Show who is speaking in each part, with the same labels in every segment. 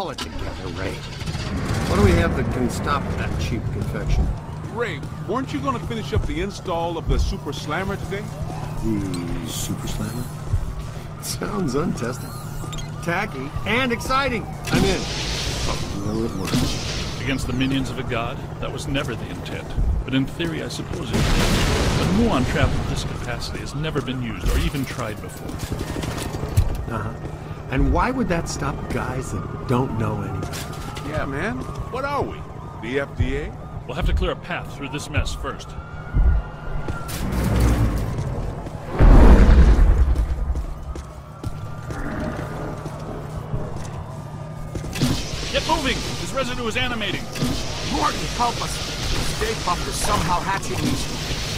Speaker 1: Pull it together, Ray. What do we have that can stop that cheap confection?
Speaker 2: Ray, weren't you going to finish up the install of the Super Slammer today?
Speaker 1: The Super Slammer? Sounds untested. Tacky and exciting. I'm in. Oh, will it work?
Speaker 3: Against the minions of a god? That was never the intent. But in theory, I suppose it is. But muon trap of this capacity has never been used or even tried before.
Speaker 1: Uh-huh. And why would that stop guys that don't know anything?
Speaker 2: Yeah, man. What are we? The FDA?
Speaker 3: We'll have to clear a path through this mess first. Get moving! This residue is animating.
Speaker 4: Morton, help us! Stay Puft is somehow hatching these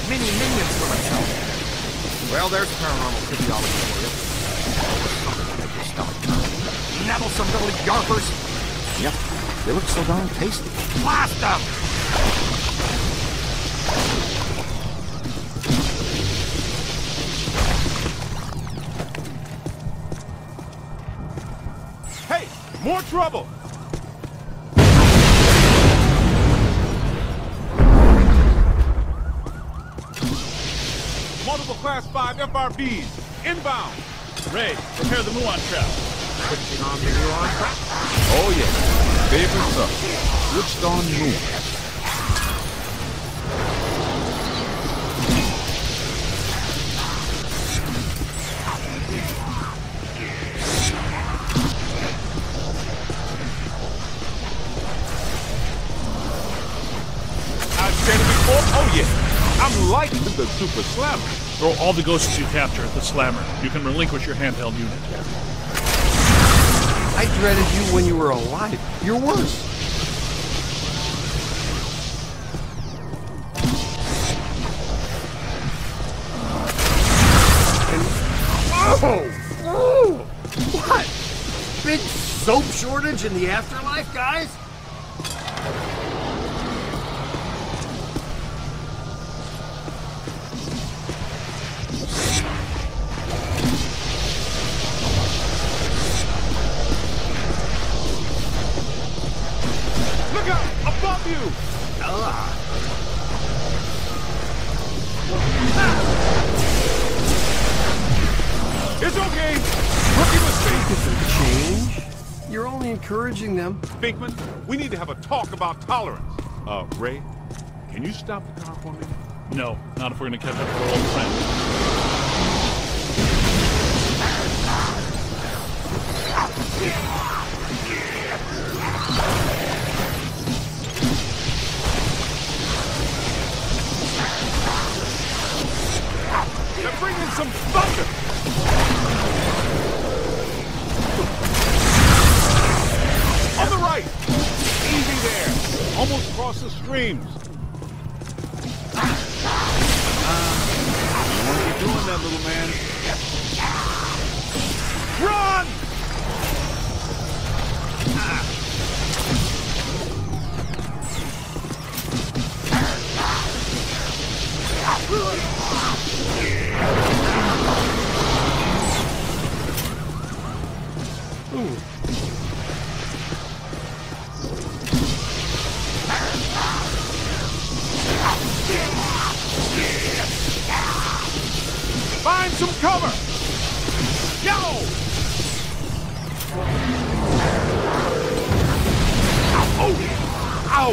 Speaker 4: mini minions for himself. Well, there's paranormal physiology for you. Something to make your stomach turn. Nettlesome little yarpers. Yep, they look so darn tasty. Blast them!
Speaker 2: Hey! More trouble! Multiple Class 5 FRBs. Inbound!
Speaker 3: Ray, prepare the muon trap.
Speaker 4: Switching on the muon trap?
Speaker 2: Oh, yeah. Favorite stuff. Switched on moon. I've said it before. Oh, yeah. I'm liking the Super Slammer.
Speaker 3: Throw all the ghosts you capture at the slammer. You can relinquish your handheld unit.
Speaker 1: I dreaded you when you were alive. You're worse. Oh! What? Big soap shortage in the afterlife, guys?
Speaker 2: Look out! Above you! It's okay! Rookie mistake!
Speaker 1: Change? You're only encouraging them.
Speaker 2: Pinkman, we need to have a talk about tolerance. Ray, can you stop the car for me?
Speaker 3: No, not if we're gonna catch up with our old friend.
Speaker 2: They're bringing some thunder! On the right! Easy there! Almost across the streams. What are you doing there, little man? Run! Find some cover! Yo! Oh! Ow!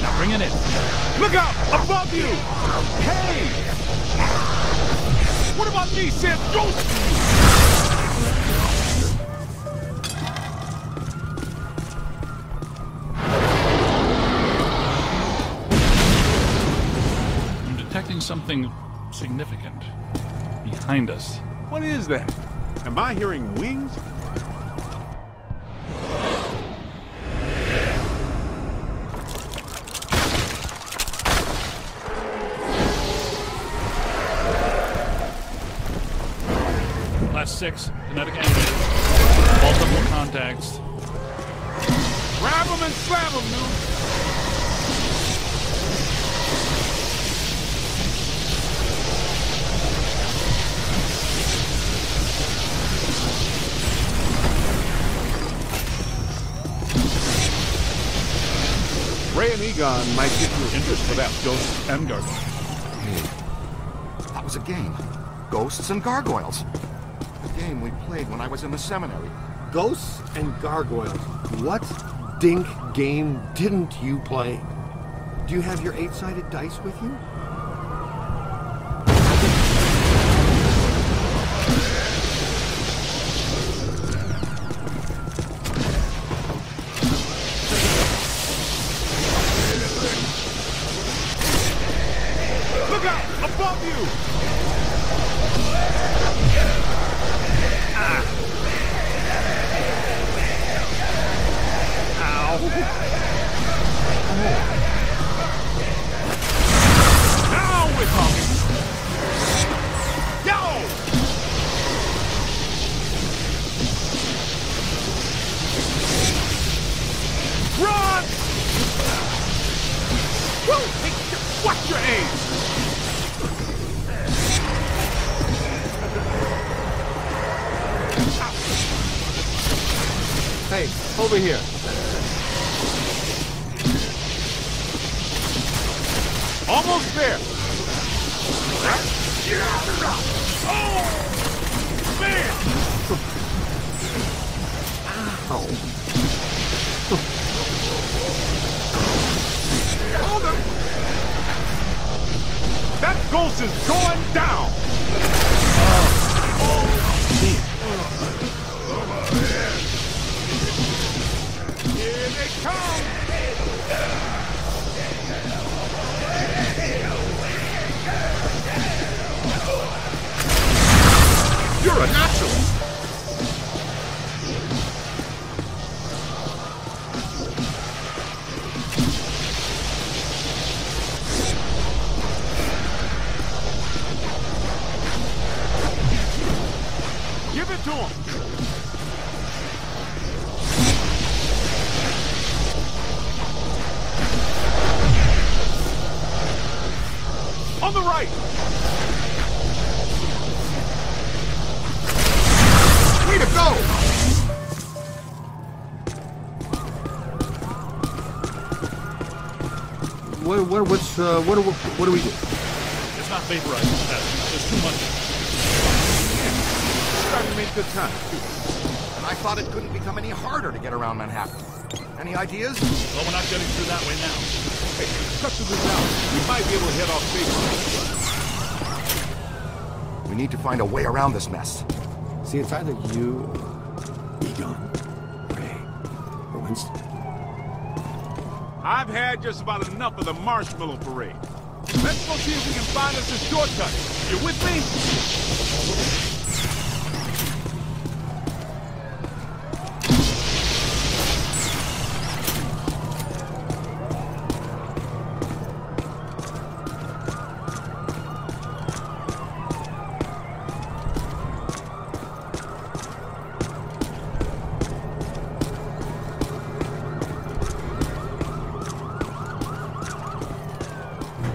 Speaker 3: Now bring it in.
Speaker 2: Look out! Above you! Hey! What about me, Sam?
Speaker 3: I'm detecting something significant behind us.
Speaker 2: What is that? Am I hearing wings?
Speaker 3: Class 6, kinetic animated. Multiple contacts.
Speaker 2: Grab them and slam them, dude! Ray and Egon might get you interest for that.
Speaker 3: Ghosts and gargoyles.
Speaker 4: Hey, that was a game. Ghosts and gargoyles. A game we played when I was in the seminary.
Speaker 1: Ghosts and gargoyles. What dink game didn't you play? Do you have your 8-sided dice with you?
Speaker 2: Look out! Above you! Now we're talking! Yo! Run! Woo! Hey, watch your aim!
Speaker 1: Hey, over here.
Speaker 2: Almost there! Oh! Man!
Speaker 1: Oh.
Speaker 2: Hold him! That ghost is going down! Here they come! You're a natural! Give it to him! On the right!
Speaker 4: Way to go!
Speaker 1: What do we do?
Speaker 3: It's not vaporizing fast. There's too much.
Speaker 2: Starting to make good time.
Speaker 4: And I thought it couldn't become any harder to get around Manhattan. Any ideas?
Speaker 3: Well, we're not getting through that way now.
Speaker 2: Hey, cut to this out. We might be able to head off base.
Speaker 4: We need to find a way around this mess.
Speaker 1: See, it's either you, Egon, Ray, or Winston.
Speaker 2: I've had just about enough of the marshmallow parade. Let's go see if we can find us a shortcut. You with me?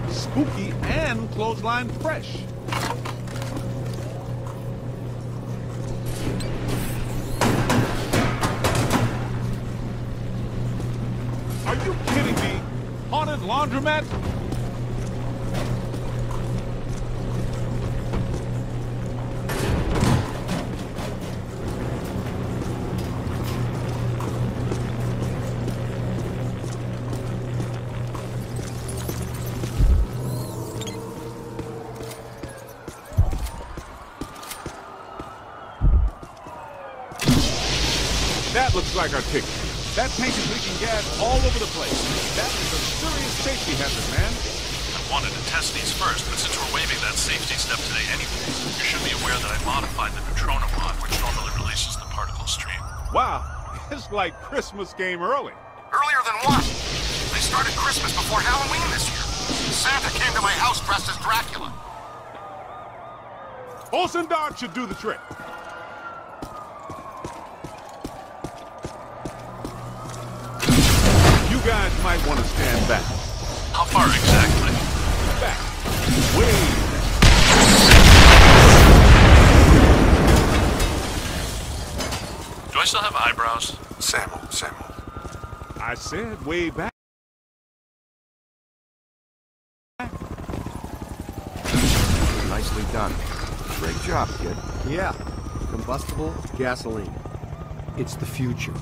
Speaker 2: Spooky and clothesline fresh. Are you kidding me? Haunted laundromat? That looks like our ticket. That tank is leaking gas all over the place. That is a serious safety hazard, man.
Speaker 3: I wanted to test these first, but since we're waiving that safety step today anyway, you should be aware that I modified the neutrino mod, which normally releases the particle stream.
Speaker 2: Wow, it's like Christmas came early.
Speaker 4: Earlier than what? They started Christmas before Halloween this year. Santa came to my house dressed as Dracula.
Speaker 2: Olsen Dog should do the trick. You guys might want to stand back.
Speaker 3: How far exactly?
Speaker 2: Back. Way back.
Speaker 3: Do I still have eyebrows?
Speaker 1: Samuel.
Speaker 2: I said way back.
Speaker 4: Nicely done. Great job, kid.
Speaker 1: Yeah, combustible gasoline. It's the future.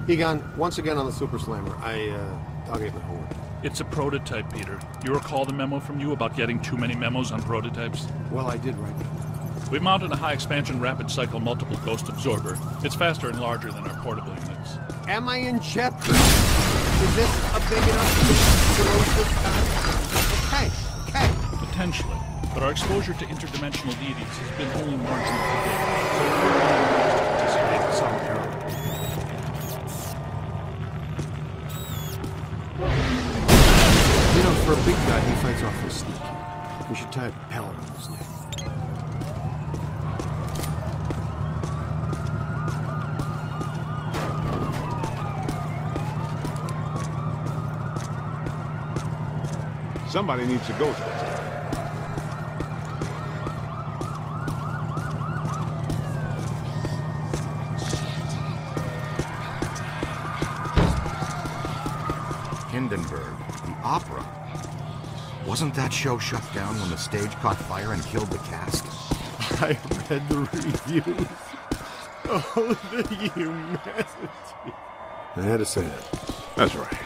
Speaker 1: Egon, once again on the Super Slammer, I'll get my homework.
Speaker 3: It's a prototype, Peter. You recall the memo from you about getting too many memos on prototypes?
Speaker 1: Well, I did write that.
Speaker 3: We mounted a high-expansion rapid-cycle multiple ghost absorber. It's faster and larger than our portable units.
Speaker 1: Am I in jeopardy? Is this a big enough thing to okay.
Speaker 3: Potentially. But our exposure to interdimensional deities has been only marginal to date, so we're going to participate in some error.
Speaker 1: You know, for a big guy, he fights awfully sneaky. We should tie a propeller on his neck.
Speaker 2: Somebody needs a ghostbuster.
Speaker 4: Hindenburg, the opera. Wasn't that show shut down when the stage caught fire and killed the cast?
Speaker 1: I read the reviews. Oh, the humanity. I had to say that.
Speaker 2: That's right.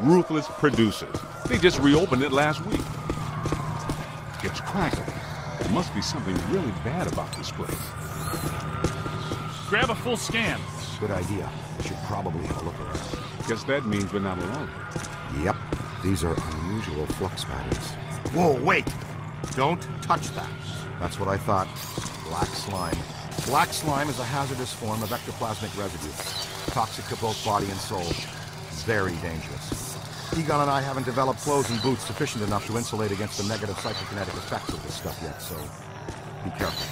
Speaker 2: Ruthless producers. They just reopened it last week. It's crackling. There must be something really bad about this place.
Speaker 3: Grab a full scan.
Speaker 4: Good idea. Should probably have a look around.
Speaker 2: Guess that means we're not alone.
Speaker 4: Yep. These are unusual flux patterns. Whoa, wait! Don't touch that. That's what I thought. Black slime. Black slime is a hazardous form of ectoplasmic residue. Toxic to both body and soul. Very dangerous. Egon and I haven't developed clothes and boots sufficient enough to insulate against the negative psychokinetic effects of this stuff yet, so be careful.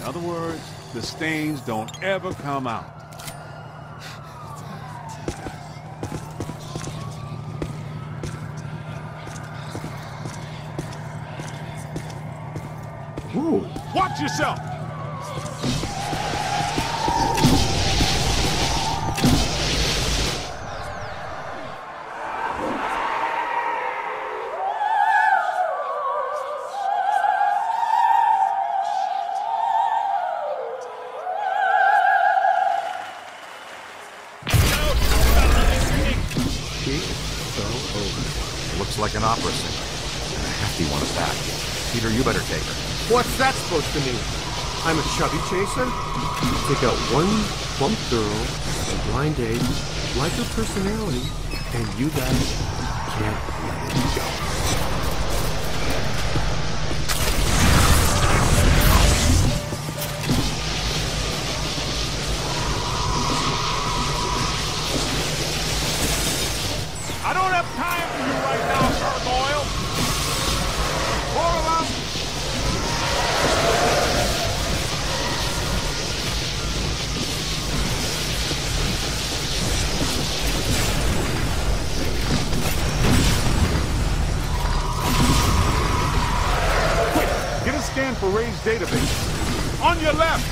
Speaker 2: In other words, the stains don't ever come out.
Speaker 1: Whoa.
Speaker 2: Watch yourself!
Speaker 4: Looks like an opera singer. And a hefty one at that. Peter, you better take her.
Speaker 1: What's that supposed to mean? I'm a chubby chaser? Take out one plump girl, a blind date, like her personality, and you guys can't let it go.
Speaker 2: I don't have time for you right now, gargoyle! Four of them! Quick, get a scan for Ray's database. On your left!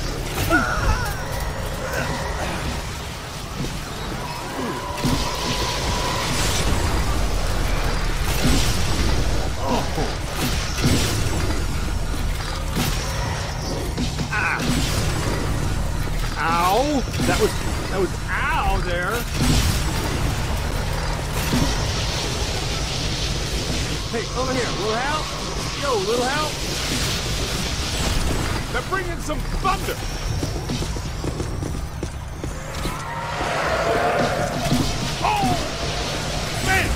Speaker 1: Ow! That was ow there. Hey, over here, little help? Yo, little help?
Speaker 2: They're bringing some thunder! Oh! Man!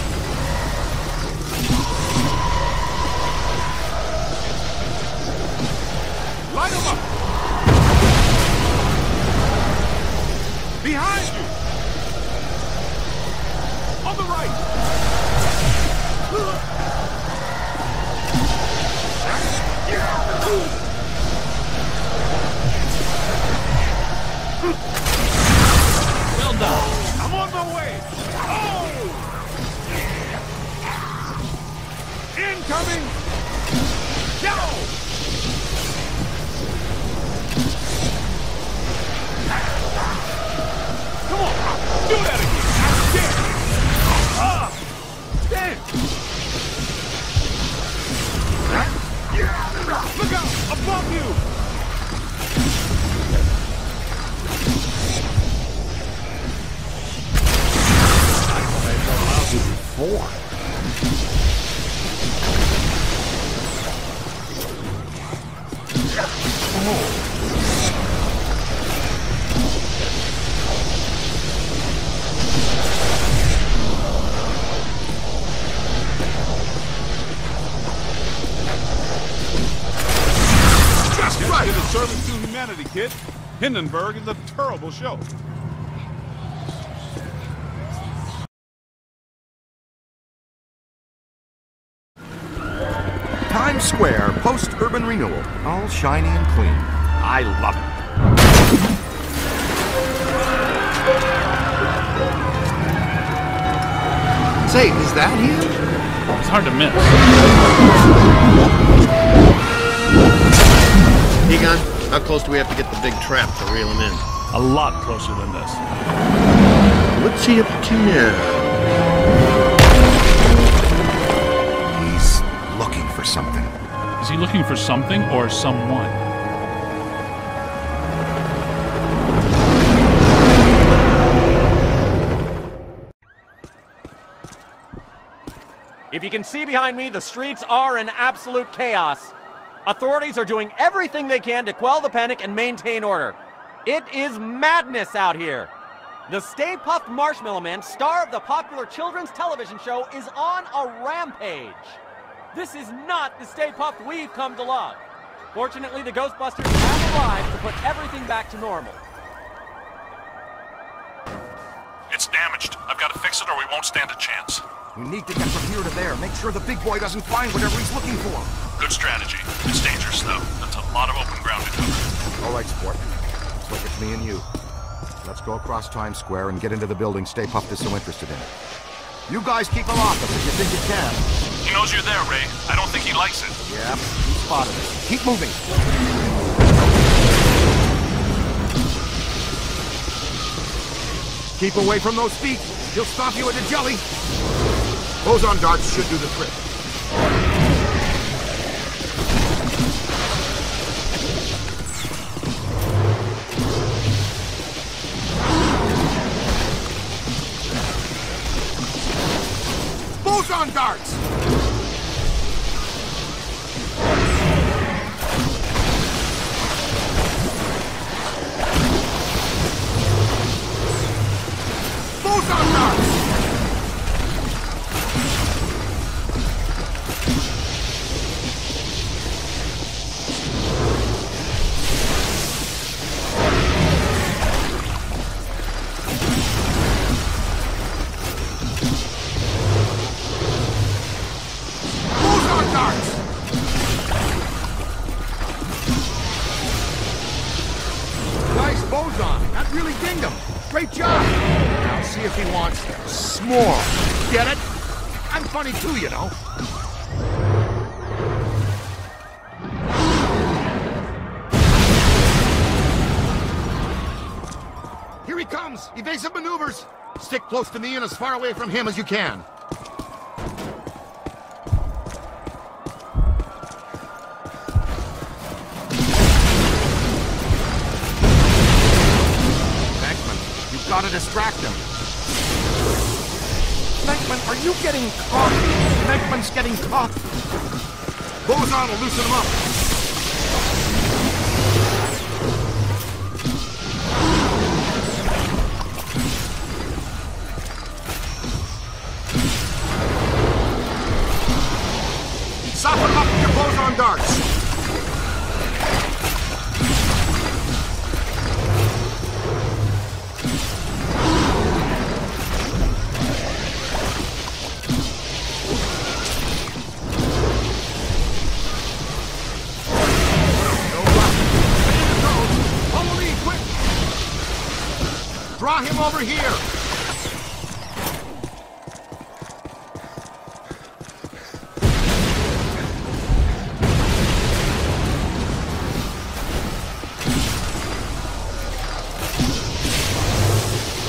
Speaker 2: Light them up! Behind you! On the right!
Speaker 3: Well done.
Speaker 2: I'm on my way! Oh! Incoming! Go! Come on! humanity, kid. Hindenburg is a terrible show.
Speaker 4: Times Square, post-urban renewal. All shiny and clean. I love it.
Speaker 1: Say, is that him?
Speaker 3: It's hard to miss.
Speaker 1: Egon, how close do we have to get the big trap to reel him in?
Speaker 3: A lot closer than this.
Speaker 1: What's he up to now?
Speaker 4: He's looking for something.
Speaker 3: Is he looking for something or someone?
Speaker 5: If you can see behind me, the streets are in absolute chaos. Authorities are doing everything they can to quell the panic and maintain order. It is madness out here. The Stay Puft Marshmallow Man, star of the popular children's television show, is on a rampage. This is not the Stay Puft we've come to love. Fortunately, the Ghostbusters have arrived to put everything back to normal.
Speaker 3: It's damaged. I've got to fix it or we won't stand a chance.
Speaker 4: We need to get from here to there. Make sure the big boy doesn't find whatever he's looking for.
Speaker 3: Good strategy. It's dangerous, though. That's a lot of open ground to cover.
Speaker 4: All right, sport. Looks like it's me and you. Let's go across Times Square and get into the building Stay Puft is so interested in. You guys keep him off us if you think you can.
Speaker 3: He knows you're there, Ray. I don't think he likes it.
Speaker 4: Yeah, he spotted us. Keep moving. Keep away from those feet. He'll stomp you into jelly. Boson darts should do the trick. Boson darts! Boson darts! Nice boson. That really dinged him. Great job. Now see if he wants s'more. Get it? I'm funny too, you know. Here he comes. Evasive maneuvers. Stick close to me and as far away from him as you can. Gotta distract him. Venkman, are you getting caught? Venkman's getting caught. Boson will loosen him up. Soften him up with your boson darts. Draw him over here!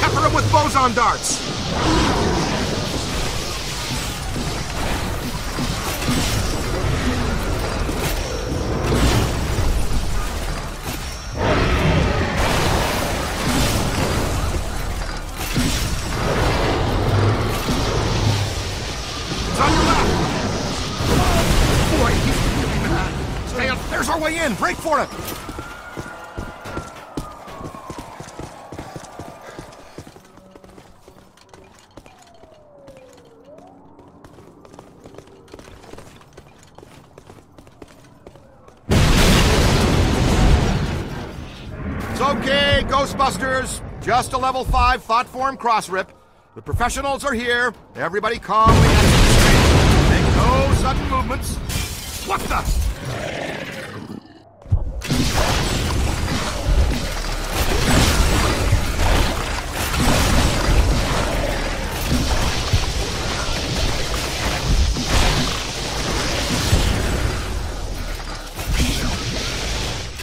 Speaker 4: Pepper him with boson darts! There's our way in! Break for it! Okay, Ghostbusters. Just a level 5 thought form cross rip. The professionals are here. Everybody calmly and make no sudden movements. What the?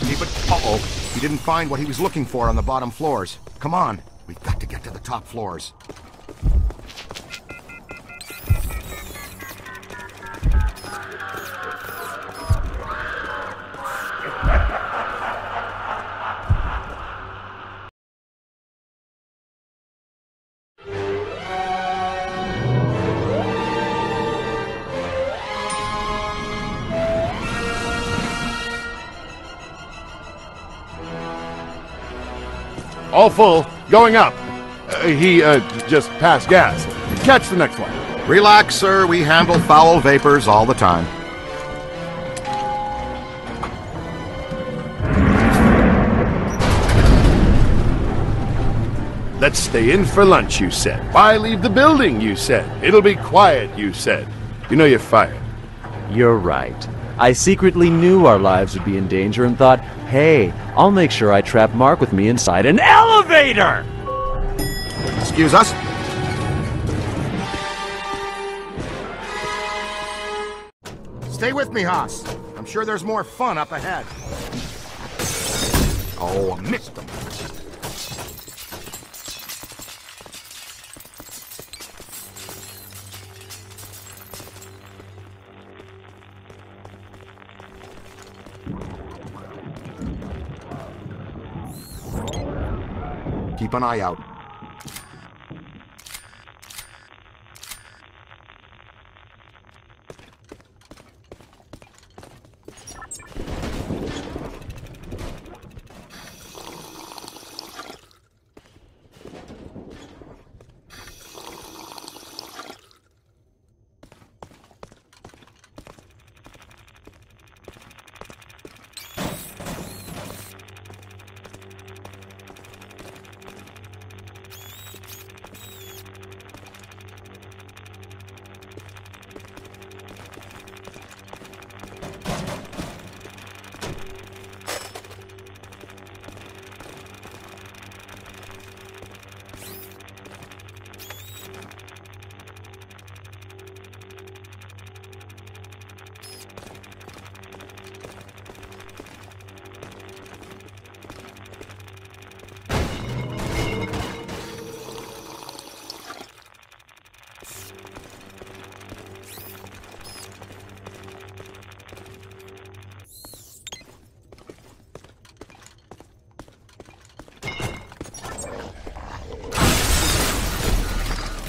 Speaker 4: Keep it. Uh-oh. He didn't find what he was looking for on the bottom floors. Come on. We've got to get to the top floors.
Speaker 6: All full. Going up. He just passed gas. Catch the next one.
Speaker 4: Relax, sir. We handle foul vapors all the time.
Speaker 6: Let's stay in for lunch, you said. Why leave the building, you said. It'll be quiet, you said. You know you're fired.
Speaker 7: You're right. I secretly knew our lives would be in danger and thought, hey, I'll make sure I trap Mark with me inside an elevator!
Speaker 4: Excuse us? Stay with me, Haas. I'm sure there's more fun up ahead. Oh, I missed them. Keep an eye out.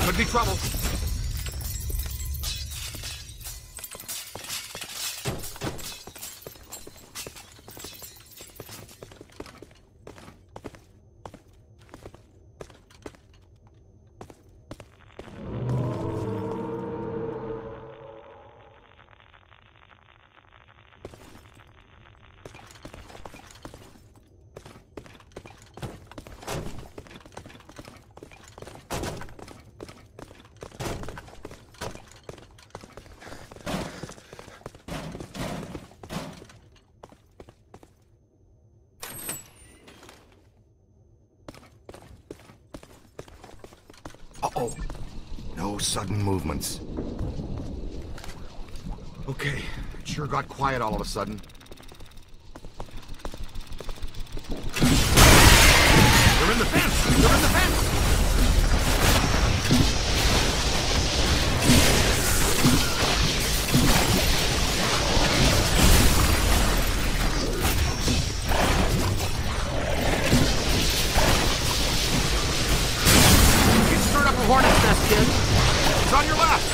Speaker 4: Could be trouble. Uh-oh. No sudden movements. Okay, it sure got quiet all of a sudden. They're in the fence! They're in the fence! Hornet's nest, kid. It's on your left.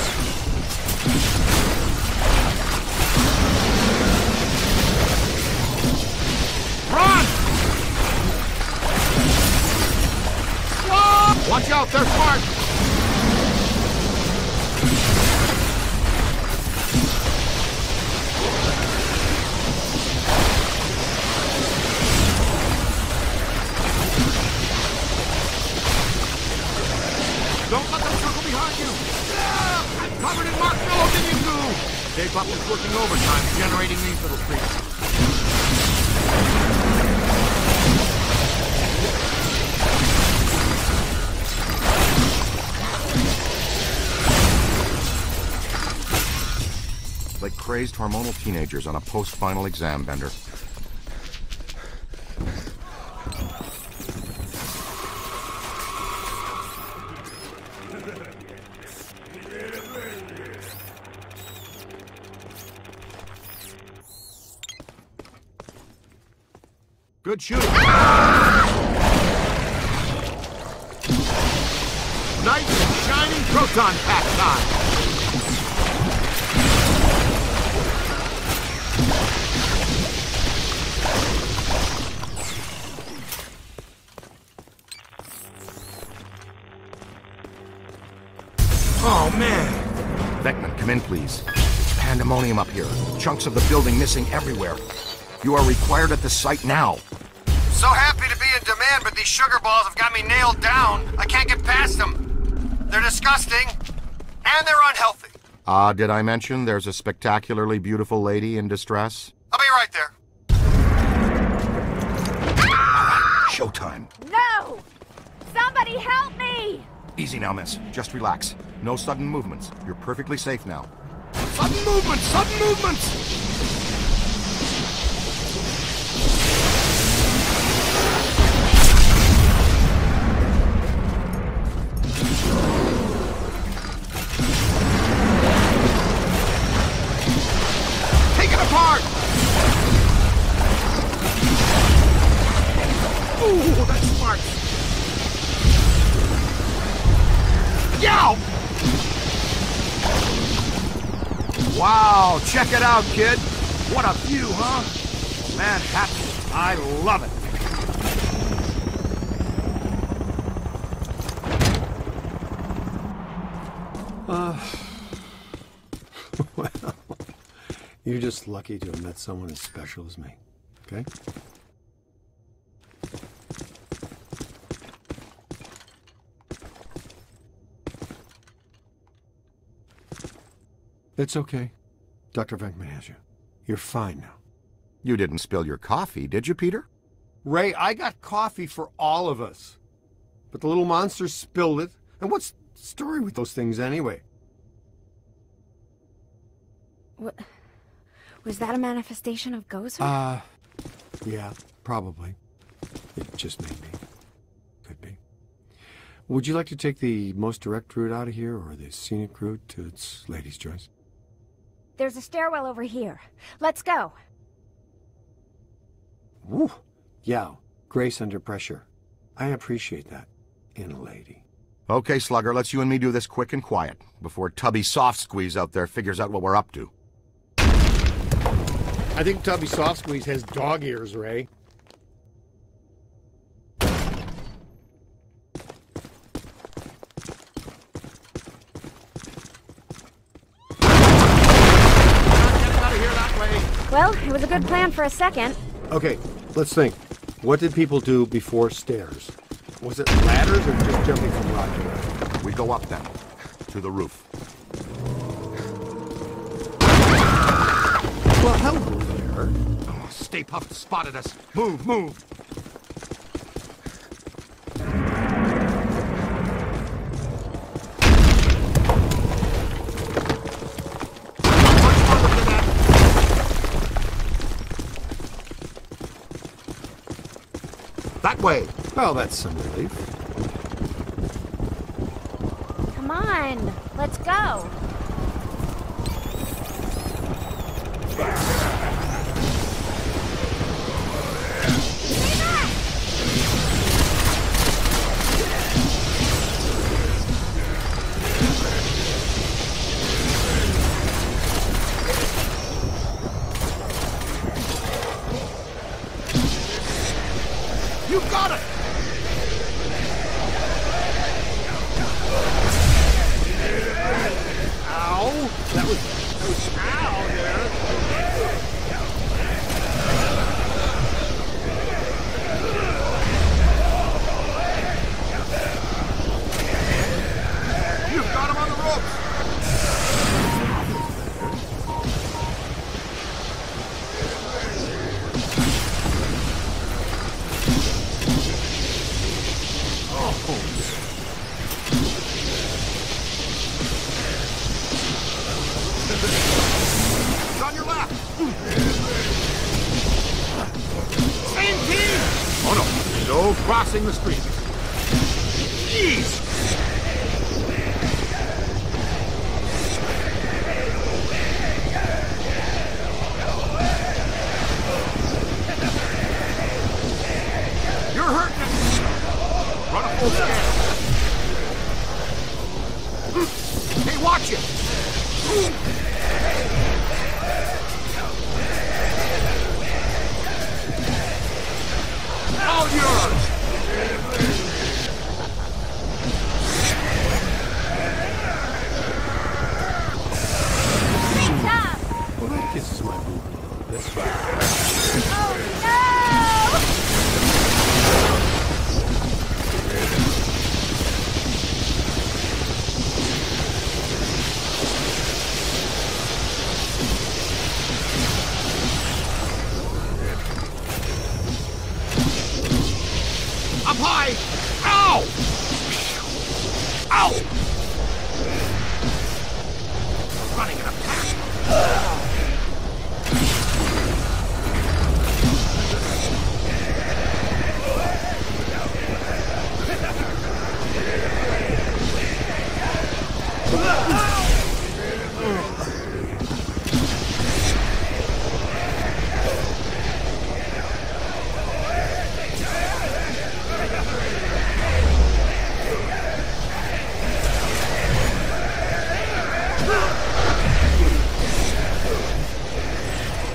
Speaker 4: Run! Whoa! Watch out, they're smart. covered in marshmallow minion goo! Stay Puft is working overtime, generating these little creatures. Like crazed hormonal teenagers on a post-final exam bender. Good shooting. Nice and shiny proton pack time. Oh, man! Beckman, come in, please. It's pandemonium up here. Chunks of the building missing everywhere. You are required at the site now.
Speaker 8: So happy to be in demand, but these sugar balls have got me nailed down. I can't get past them. They're disgusting, and they're unhealthy.
Speaker 4: Did I mention there's a spectacularly beautiful lady in distress?
Speaker 8: I'll be right there.
Speaker 4: Showtime.
Speaker 9: No! Somebody help me!
Speaker 4: Easy now, miss. Just relax. No sudden movements. You're perfectly safe now. Sudden movements! Sudden movements! Take it apart! Ooh, that's smart. Yow! Wow, check it out, kid. What a view, huh? Manhattan. I love it.
Speaker 1: Well, you're just lucky to have met someone as special as me, okay? It's okay. Dr. Venkman has you. You're fine now.
Speaker 4: You didn't spill your coffee, did you, Peter?
Speaker 1: Ray, I got coffee for all of us. But the little monster spilled it. And what's the story with those things anyway?
Speaker 9: What? Was that a manifestation of ghosts?
Speaker 1: Yeah, probably. It just may be. Could be. Would you like to take the most direct route out of here, or the scenic route to its lady's choice?
Speaker 9: There's a stairwell over here. Let's go.
Speaker 1: Woo! Yeah, grace under pressure. I appreciate that in a lady.
Speaker 4: Okay, Slugger, let's you and me do this quick and quiet, before Tubby Soft Squeeze out there figures out what we're up to.
Speaker 1: I think Tubby Soft Squeeze has dog ears, Ray.
Speaker 9: Well, it was a good plan for a second.
Speaker 1: Okay, let's think. What did people do before stairs? Was it ladders or just jumping from rock to rock?
Speaker 4: We go up then, to the roof.
Speaker 1: Well, hello there.
Speaker 4: Oh, Stay Puft spotted us. Move, move. That way.
Speaker 1: Well, that's some relief.
Speaker 9: Come on, let's go.
Speaker 4: You got it!
Speaker 1: Ow! That was ow there.
Speaker 4: You've got him on the ropes! crossing the street. Jeez! You're hurting us! Run a full scan. Hey, watch it! All yours!
Speaker 1: Well, that kisses my boob a little bit.
Speaker 9: Oh no!
Speaker 4: Up high! Ow! Ow! We're running in a pack.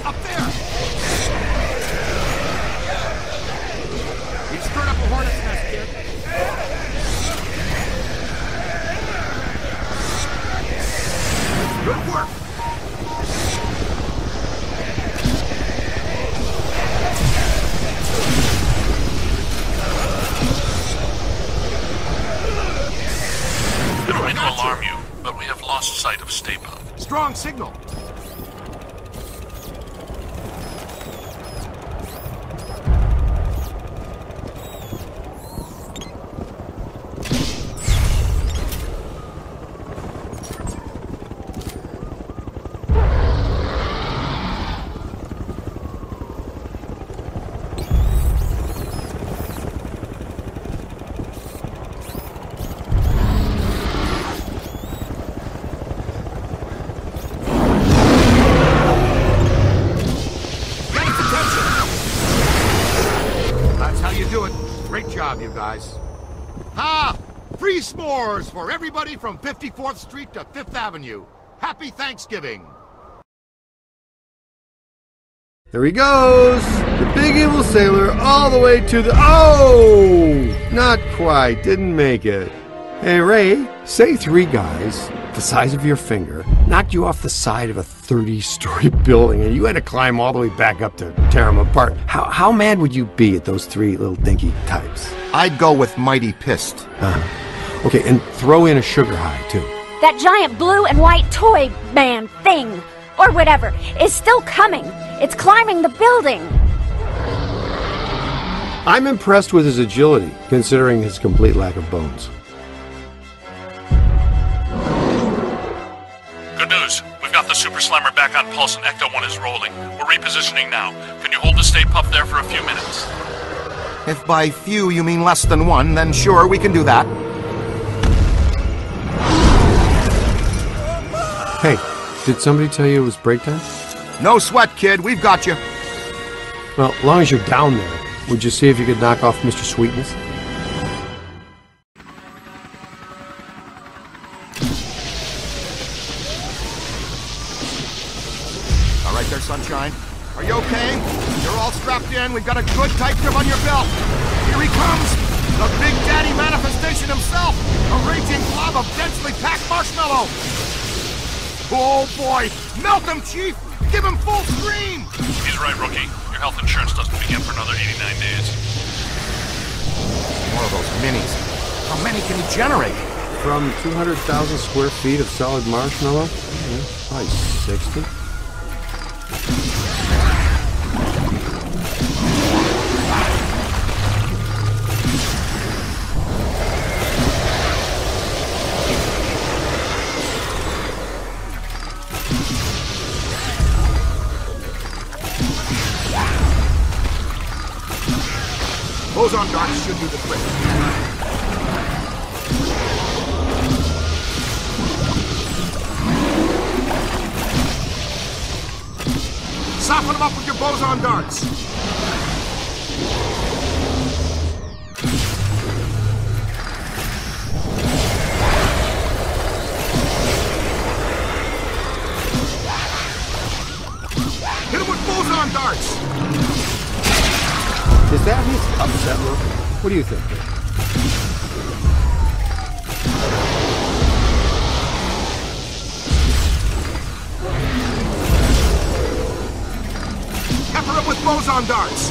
Speaker 4: Up there! You stirred up a hornet's nest, kid. Good work!
Speaker 3: Been trying to alarm you, but we have lost sight of Stay Puft.
Speaker 4: Strong signal. Do it. Great job, you guys. Ha! Free s'mores for everybody from 54th Street to 5th Avenue. Happy Thanksgiving.
Speaker 1: There he goes! The big evil sailor all the way to the... Oh! Not quite. Didn't make it. Hey, Ray, say 3 guys the size of your finger knocked you off the side of a 30-story building and you had to climb all the way back up to tear them apart. How mad would you be at those 3 little dinky types?
Speaker 4: I'd go with mighty pissed.
Speaker 1: Okay, and throw in a sugar high, too.
Speaker 9: That giant blue and white toy man thing, or whatever, is still coming. It's climbing the building.
Speaker 1: I'm impressed with his agility, considering his complete lack of bones.
Speaker 3: Good news. We've got the Super Slammer back on pulse and Ecto-1 is rolling. We're repositioning now. Can you hold the Stay Puft there for a few minutes?
Speaker 4: If by few you mean less than 1, then sure, we can do that.
Speaker 1: Hey, did somebody tell you it was break time?
Speaker 4: No sweat, kid. We've got you.
Speaker 1: Well, as long as you're down there, would you see if you could knock off Mr. Sweetness?
Speaker 4: All right there, Sunshine. Are you okay? You're all strapped in. We've got a good tight grip on your belt. Here he comes. The Big Daddy manifestation himself. A raging glob of densely packed marshmallow. Oh, boy. Melt him, Chief. Give him full scream.
Speaker 3: He's right, Rookie. Your health insurance doesn't begin for another 89 days.
Speaker 4: More of those minis. How many can he generate?
Speaker 1: From 200,000 square feet of solid marshmallow? Probably 60.
Speaker 4: boson darts should do the trick. Soften them up with your boson darts. Hit him with boson darts.
Speaker 1: Is that his upset look? What do you think?
Speaker 4: Pepper him with boson darts.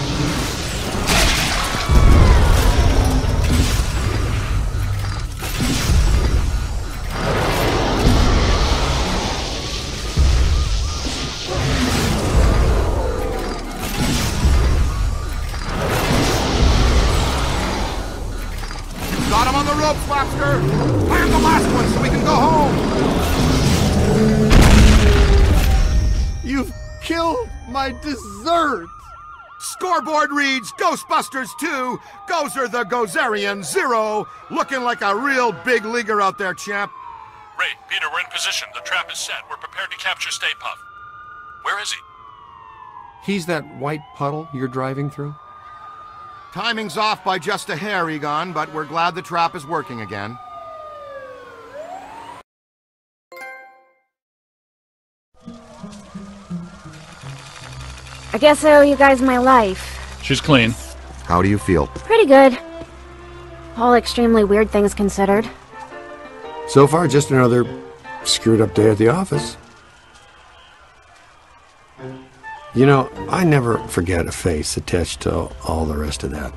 Speaker 4: Got him on the rope, Flapster! Land the last one so we can go home!
Speaker 1: You've killed my dessert!
Speaker 4: Scoreboard reads Ghostbusters 2, Gozer the Gozerian 0, looking like a real big leaguer out there, champ.
Speaker 3: Ray, Peter, we're in position. The trap is set. We're prepared to capture Stay Puft. Where is he?
Speaker 1: He's that white puddle you're driving through?
Speaker 4: Timing's off by just a hair, Egon, but we're glad the trap is working again.
Speaker 9: I guess I owe you guys my life.
Speaker 3: She's clean.
Speaker 4: How do you feel?
Speaker 9: Pretty good. All extremely weird things considered.
Speaker 1: So far, just another screwed up day at the office. You know, I never forget a face attached to all the rest of that.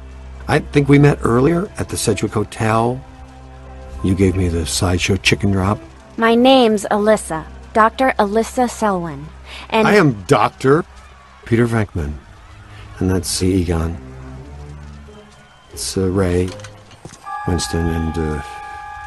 Speaker 1: I think we met earlier at the Sedgwick Hotel. You gave me the sideshow chicken drop.
Speaker 9: My name's Alyssa. Dr. Alyssa Selwyn. And
Speaker 1: I am Dr. Peter Venkman. And that's Egon. It's Ray, Winston, and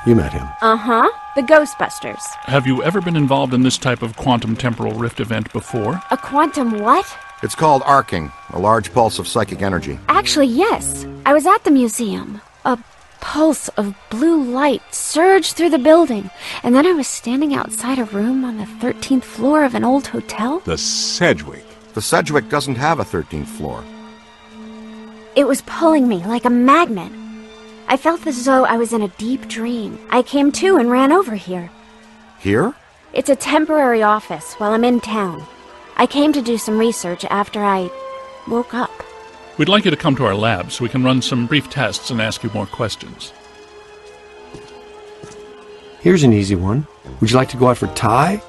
Speaker 1: you met him.
Speaker 9: Uh-huh. The Ghostbusters.
Speaker 3: Have you ever been involved in this type of quantum temporal rift event before?
Speaker 9: A quantum what?
Speaker 4: It's called arcing, a large pulse of psychic energy.
Speaker 9: Actually, yes. I was at the museum. A pulse of blue light surged through the building, and then I was standing outside a room on the 13th floor of an old hotel.
Speaker 2: The Sedgwick.
Speaker 4: The Sedgwick doesn't have a 13th floor.
Speaker 9: It was pulling me like a magnet. I felt as though I was in a deep dream. I came to and ran over here.
Speaker 4: Here?
Speaker 9: It's a temporary office while I'm in town. I came to do some research after I woke up.
Speaker 3: We'd like you to come to our lab so we can run some brief tests and ask you more questions.
Speaker 1: Here's an easy one. Would you like to go out for Thai?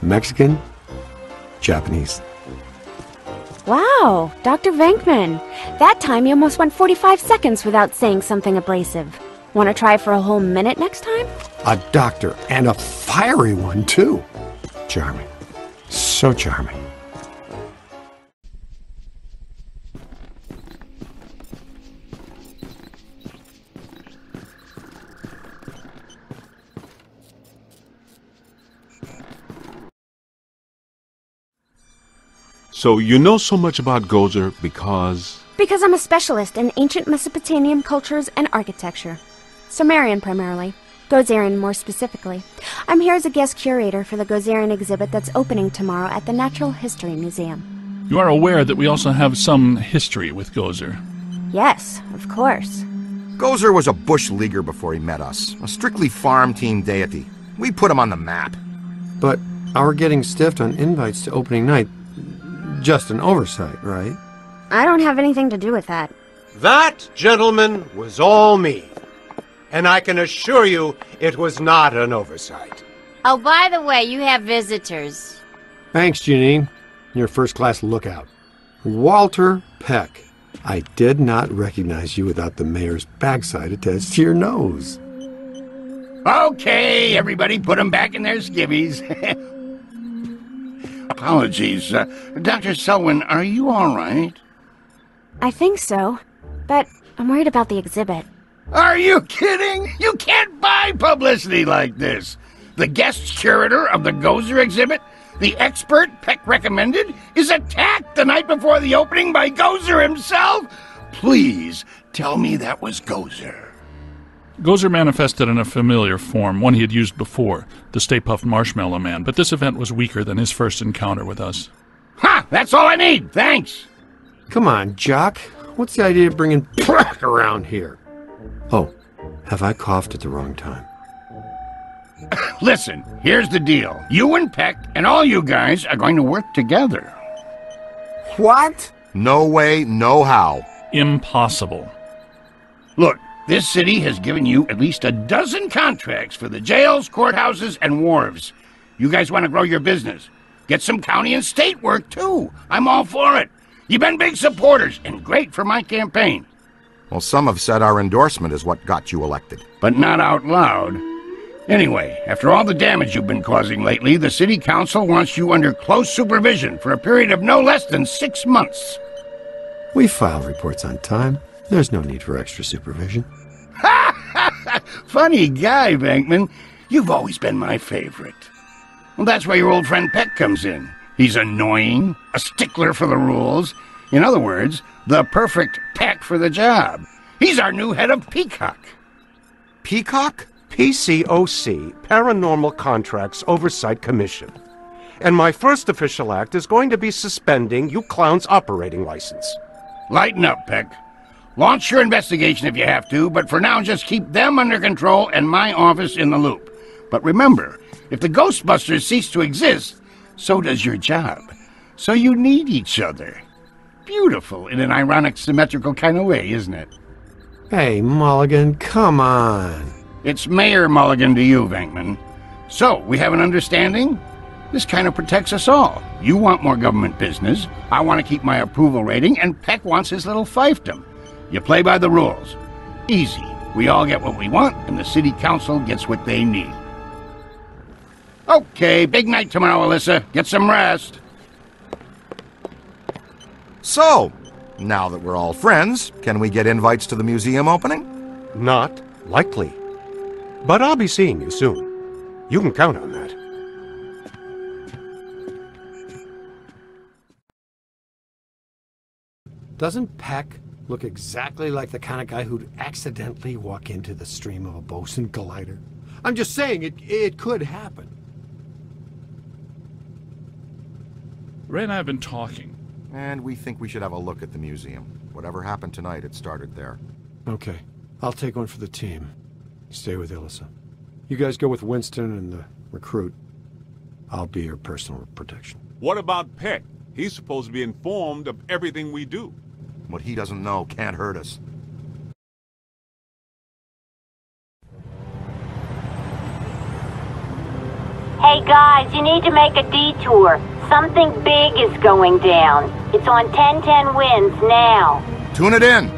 Speaker 1: Mexican? Japanese?
Speaker 9: Wow, Dr. Venkman. That time you almost went 45 seconds without saying something abrasive. Want to try for a whole minute next time?
Speaker 1: A doctor, and a fiery one, too. Charming. So charming.
Speaker 2: So you know so much about Gozer because...
Speaker 9: Because I'm a specialist in ancient Mesopotamian cultures and architecture. Sumerian primarily. Gozerian more specifically. I'm here as a guest curator for the Gozerian exhibit that's opening tomorrow at the Natural History Museum.
Speaker 3: You are aware that we also have some history with Gozer.
Speaker 9: Yes, of course.
Speaker 4: Gozer was a bush leaguer before he met us. A strictly farm team deity. We put him on the map.
Speaker 1: But our getting stiffed on invites to opening night, just an oversight, right?
Speaker 9: I don't have anything to do with that.
Speaker 10: That, gentlemen, was all me. And I can assure you it was not an oversight.
Speaker 11: Oh, by the way, you have visitors.
Speaker 1: Thanks, Janine. You're first-class lookout. Walter Peck. I did not recognize you without the mayor's backside attached to your nose.
Speaker 12: Okay, everybody put them back in their skivvies. Apologies. Dr. Selwyn, are you all right?
Speaker 9: I think so, but I'm worried about the exhibit.
Speaker 12: Are you kidding? You can't buy publicity like this. The guest curator of the Gozer exhibit, the expert Peck recommended, is attacked the night before the opening by Gozer himself. please tell me that was Gozer.
Speaker 3: Gozer manifested in a familiar form, one he had used before, the Stay Puft Marshmallow Man, but this event was weaker than his first encounter with us.
Speaker 12: Ha! That's all I need, thanks!
Speaker 1: Come on, Jock. What's the idea of bringing Peck around here? Oh, have I coughed at the wrong time?
Speaker 12: Listen, here's the deal. You and Peck and all you guys are going to work together.
Speaker 8: What?
Speaker 13: No way, no how.
Speaker 3: Impossible.
Speaker 12: Look, this city has given you at least a dozen contracts for the jails, courthouses, and wharves. You guys want to grow your business. Get some county and state work, too. I'm all for it. You've been big supporters and great for my campaign.
Speaker 13: Well, some have said our endorsement is what got you elected.
Speaker 12: But not out loud. Anyway, after all the damage you've been causing lately, the city council wants you under close supervision for a period of no less than 6 months.
Speaker 1: We file reports on time. There's no need for extra supervision.
Speaker 12: Funny guy, Bankman. You've always been my favorite. Well, that's where your old friend Peck comes in. He's annoying, a stickler for the rules. In other words, the perfect Peck for the job. He's our new head of Peacock.
Speaker 10: Peacock? PCOC, Paranormal Contracts Oversight Commission. And my first official act is going to be suspending you clowns' operating license.
Speaker 12: Lighten up, Peck. Launch your investigation if you have to, but for now just keep them under control and my office in the loop. But remember, if the Ghostbusters cease to exist, so does your job. So you need each other. Beautiful in an ironic, symmetrical kind of way, isn't it?
Speaker 1: Hey, Mulligan, come on.
Speaker 12: It's Mayor Mulligan to you, Venkman. So, we have an understanding? This kind of protects us all. You want more government business, I want to keep my approval rating, and Peck wants his little fiefdom. You play by the rules. Easy. We all get what we want, and the city council gets what they need. Okay, big night tomorrow, Alyssa. Get some rest.
Speaker 13: So, now that we're all friends, can we get invites to the museum opening?
Speaker 10: Not likely. But I'll be seeing you soon. You can count on that. Doesn't Peck look exactly like the kind of guy who'd accidentally walk into the stream of a boson collider? I'm just saying, it could happen.
Speaker 3: Ray and I have been talking.
Speaker 13: And we think we should have a look at the museum. Whatever happened tonight, it started there.
Speaker 1: Okay, I'll take one for the team. Stay with Alyssa. You guys go with Winston and the recruit. I'll be your personal protection.
Speaker 2: What about Peck? He's supposed to be informed of everything we do.
Speaker 13: What he doesn't know can't hurt us.
Speaker 11: Hey guys, you need to make a detour. Something big is going down. It's on 1010 Winds now.
Speaker 13: Tune it in.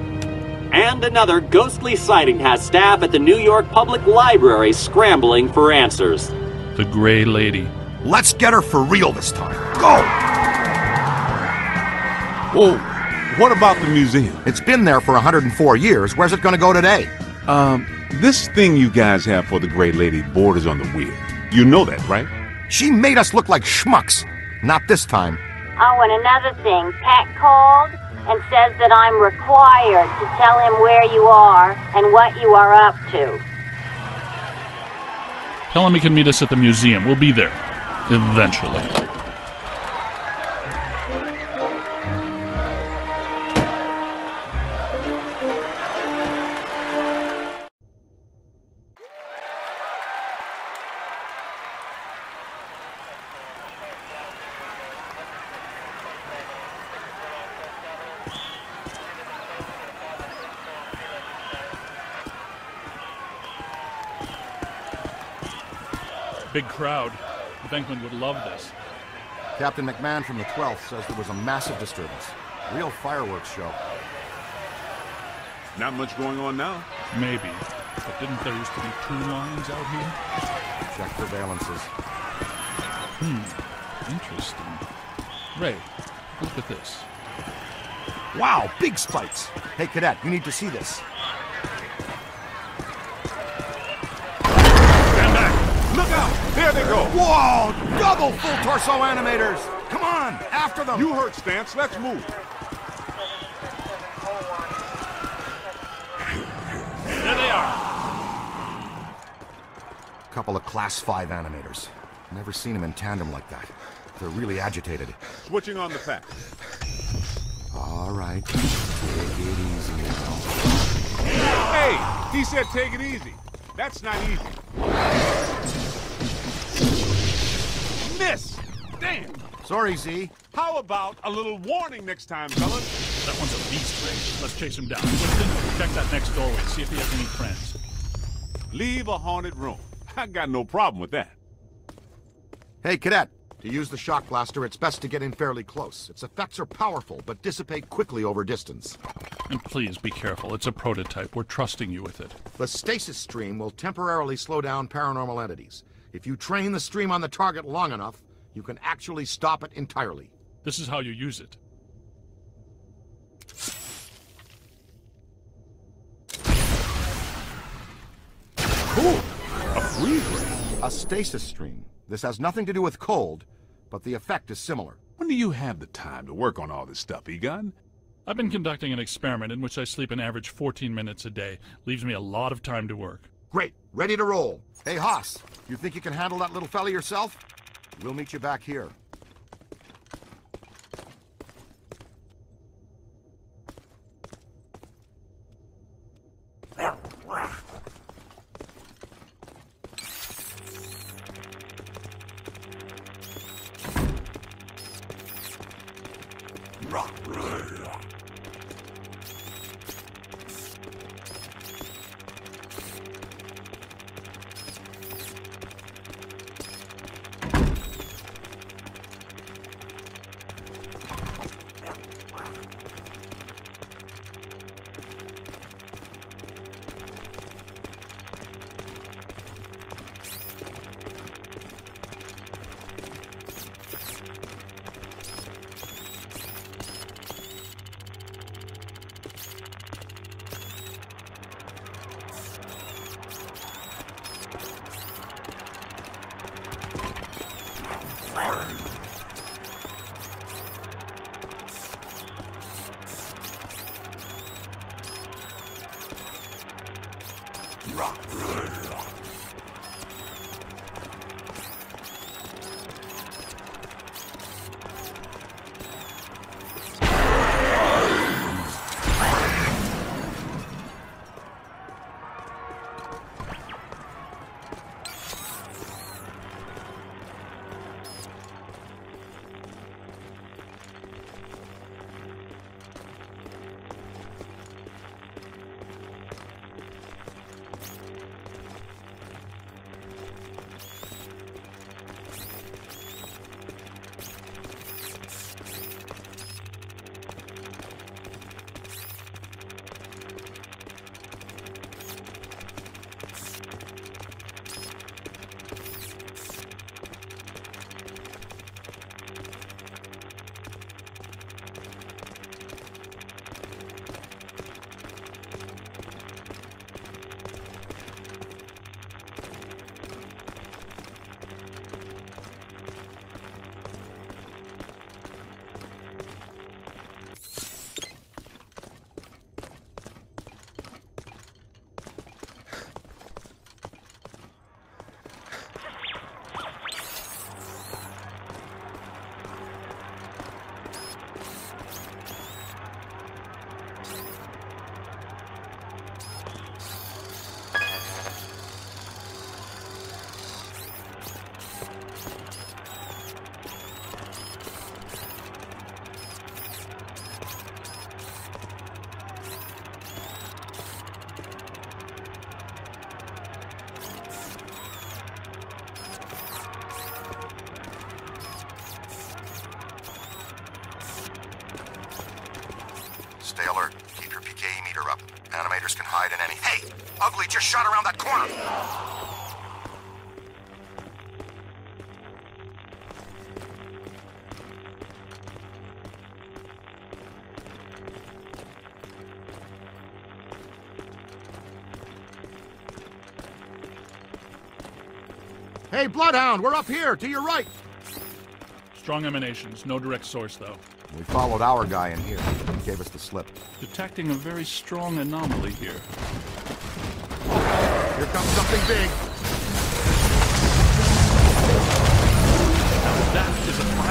Speaker 5: And another ghostly sighting has staff at the New York Public Library scrambling for answers.
Speaker 3: The Gray Lady.
Speaker 13: Let's get her for real this time. Go!
Speaker 2: Whoa, what about the museum?
Speaker 13: It's been there for 104 years. Where's it going to go today?
Speaker 2: This thing you guys have for the Gray Lady borders on the weird. You know that, right?
Speaker 13: She made us look like schmucks. Not this time.
Speaker 11: Oh, and another thing, Pat called and says that I'm required to tell him where you are and what you are up to.
Speaker 3: Tell him he can meet us at the museum. We'll be there. Eventually. Big crowd. Venkman would love this.
Speaker 13: Captain McMahon from the 12th says there was a massive disturbance. Real fireworks show.
Speaker 2: Not much going on now.
Speaker 3: Maybe. But didn't there used to be 2 lines out here?
Speaker 13: Check surveillances.
Speaker 3: Interesting. Ray, look at this.
Speaker 13: Wow, big spikes. Hey, Cadet, you need to see this.
Speaker 2: Stand back! Look out! There they go!
Speaker 13: Whoa! Double full torso animators! Come on, after them!
Speaker 2: You heard Stance, let's move.
Speaker 13: couple of Class 5 animators. Never seen them in tandem like that. They're really agitated.
Speaker 2: Switching on the pack.
Speaker 13: All right. Take it easy now.
Speaker 2: Hey! He said take it easy. That's not easy. Miss! Damn!
Speaker 13: Sorry, Z.
Speaker 2: How about a little warning next time, fellas?
Speaker 3: That one's a beast, Ray. Let's chase him down. Winston, check that next doorway. See if he has any friends.
Speaker 2: Leave a haunted room. I got no problem with that.
Speaker 13: Hey, Cadet. To use the shock blaster, it's best to get in fairly close. Its effects are powerful, but dissipate quickly over distance.
Speaker 3: And please be careful. It's a prototype. We're trusting you with it.
Speaker 13: The stasis stream will temporarily slow down paranormal entities. If you train the stream on the target long enough, you can actually stop it entirely.
Speaker 3: This is how you use it.
Speaker 13: Cool! A freeze ray. A stasis stream. This has nothing to do with cold, but the effect is similar.
Speaker 2: When do you have the time to work on all this stuff, Egon?
Speaker 3: I've been conducting an experiment in which I sleep an average 14 minutes a day. Leaves me a lot of time to work.
Speaker 13: Great. Ready to roll. Hey, Haas, you think you can handle that little fella yourself? We'll meet you back here.
Speaker 8: Stay alert. Keep your PKE meter up. Animators can hide in any... Hey! Ugly just shot around that corner!
Speaker 13: Hey, Bloodhound, we're up here, to your right!
Speaker 3: Strong emanations, no direct source, though.
Speaker 13: We followed our guy in here. He gave us the slip.
Speaker 3: Detecting a very strong anomaly here.
Speaker 13: Here comes something big.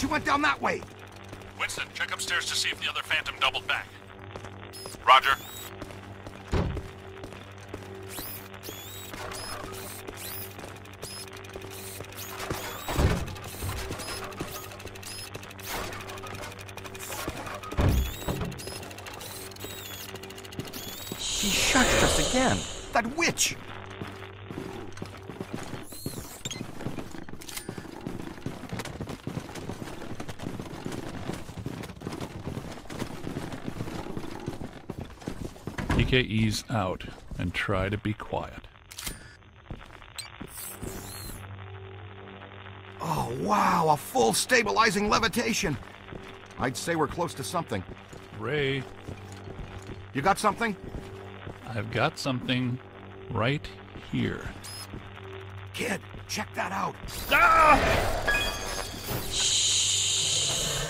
Speaker 13: She went down that way.
Speaker 3: Winston, check upstairs to see if the other Phantom doubled back. Roger.
Speaker 4: She shushed us again. That witch!
Speaker 3: ease out and try to be quiet.
Speaker 13: Oh, wow, a full stabilizing levitation. I'd say we're close to something.
Speaker 3: Ray.
Speaker 13: You got something?
Speaker 3: I've got something right here.
Speaker 13: Kid, check that out.
Speaker 3: Ah!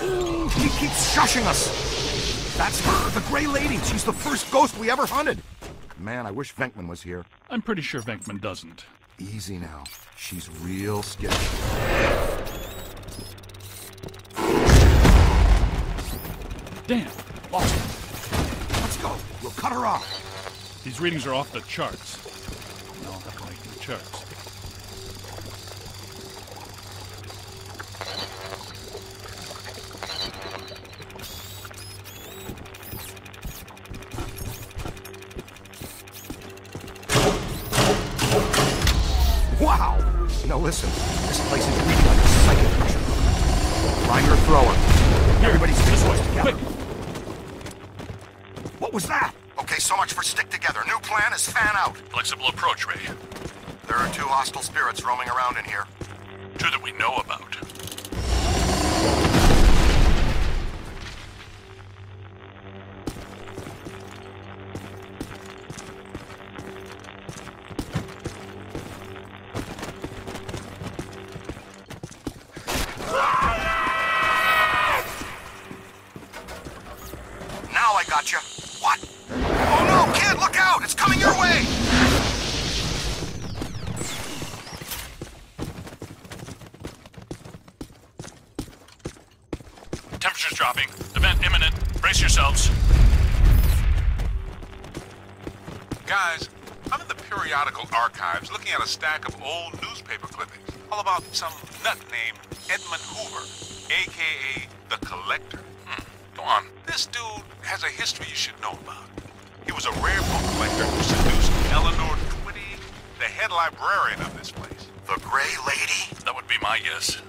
Speaker 13: Ooh, he keeps shushing us. That's her, the Gray Lady. She's the first ghost we ever hunted. Man, I wish Venkman was here.
Speaker 3: I'm pretty sure Venkman doesn't.
Speaker 13: Easy now. She's real skittish.
Speaker 3: Damn, lost her.
Speaker 13: Let's go. We'll cut her off.
Speaker 3: These readings are off the charts. I'll have to make new charts.
Speaker 13: Wow! Now listen, this place is reading like a psychic pressure. Find her thrower. Everybody's this way, together.
Speaker 3: Quick.
Speaker 13: What was that? Okay, so much for stick together. New plan is fan out.
Speaker 3: Flexible approach, Ray.
Speaker 13: There are 2 hostile spirits roaming around in here.
Speaker 3: 2 that we know about.
Speaker 13: Now I got you. What? Oh no, kid, look out! It's coming your way!
Speaker 3: Temperature's dropping. Event imminent. Brace yourselves.
Speaker 2: Guys, I'm in the periodical archives looking at a stack of old newspaper clippings, all about some nut named Edmund Hoover, a.k.a. the Collector. Go on. This dude has a history you should know about. He was a rare book collector who seduced Eleanor Twitty, the head librarian of this place.
Speaker 13: The Gray Lady?
Speaker 3: That would be my guess.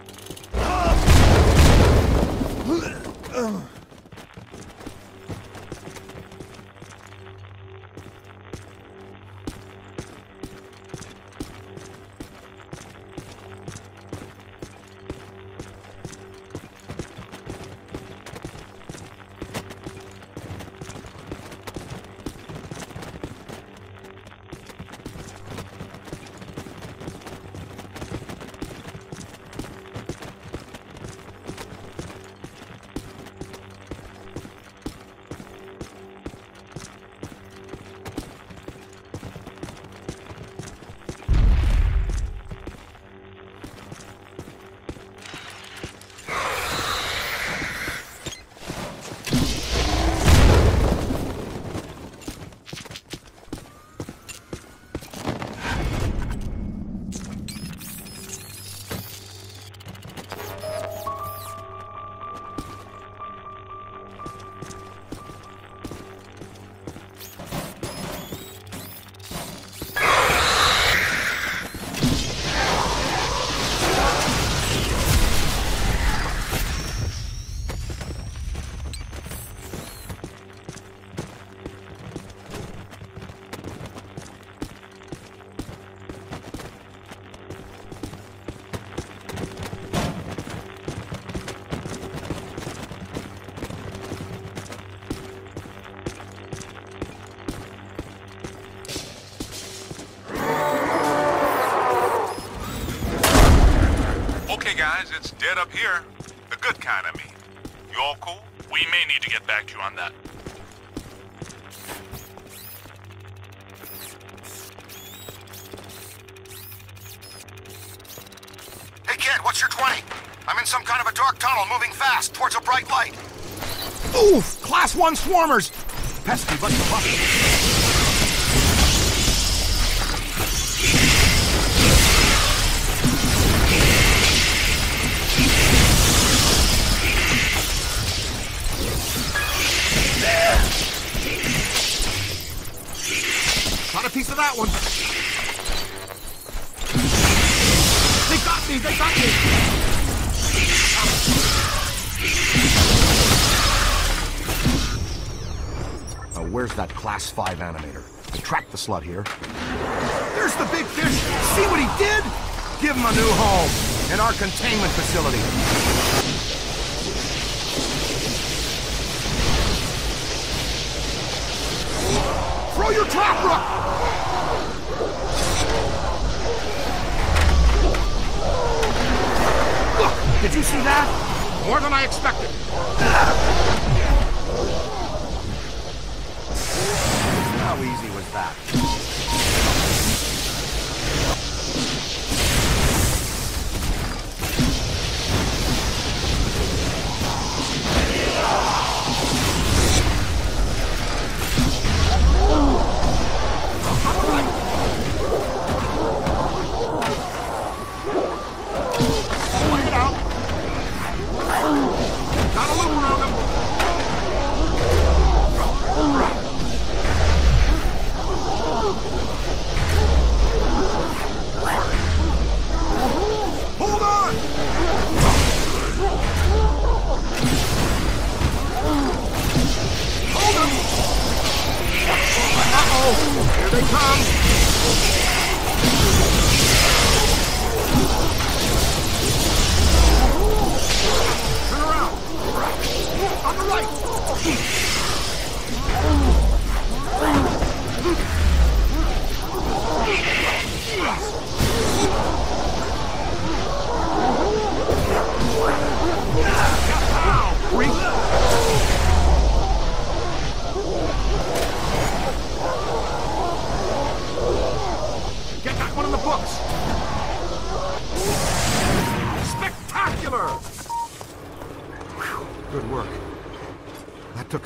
Speaker 2: Guys, it's dead up here. The good kind, I mean. You all cool?
Speaker 3: We may need to get back to you on that.
Speaker 13: Hey, kid, what's your 20?
Speaker 8: I'm in some kind of a dark tunnel moving fast towards a bright light.
Speaker 4: Oof! Class 1 swarmers! Pesky bunch of buses. Got a piece of that one. They got me! They got me! Now, where's that Class 5 animator? I tracked the slut here. There's the big fish! See what he did? Give him a new home in our containment facility. Throw your trap rock! Look, did you see that? More than I expected. How easy was that?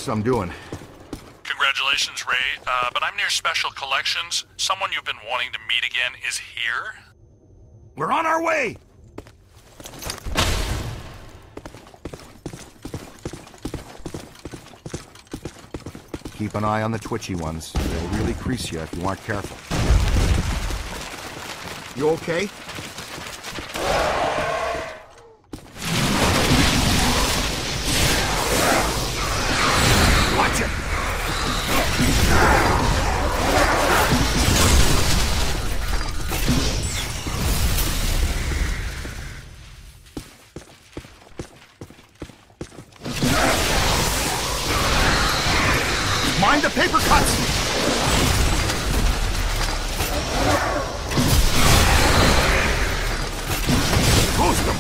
Speaker 4: I'm doing.
Speaker 3: Congratulations, Ray, but I'm near Special Collections. Someone you've been wanting to meet again is here.
Speaker 4: We're on our way! Keep an eye on the twitchy ones. They'll really crease you if you aren't careful. You okay? Watch it! Mind the paper cuts! Toast them!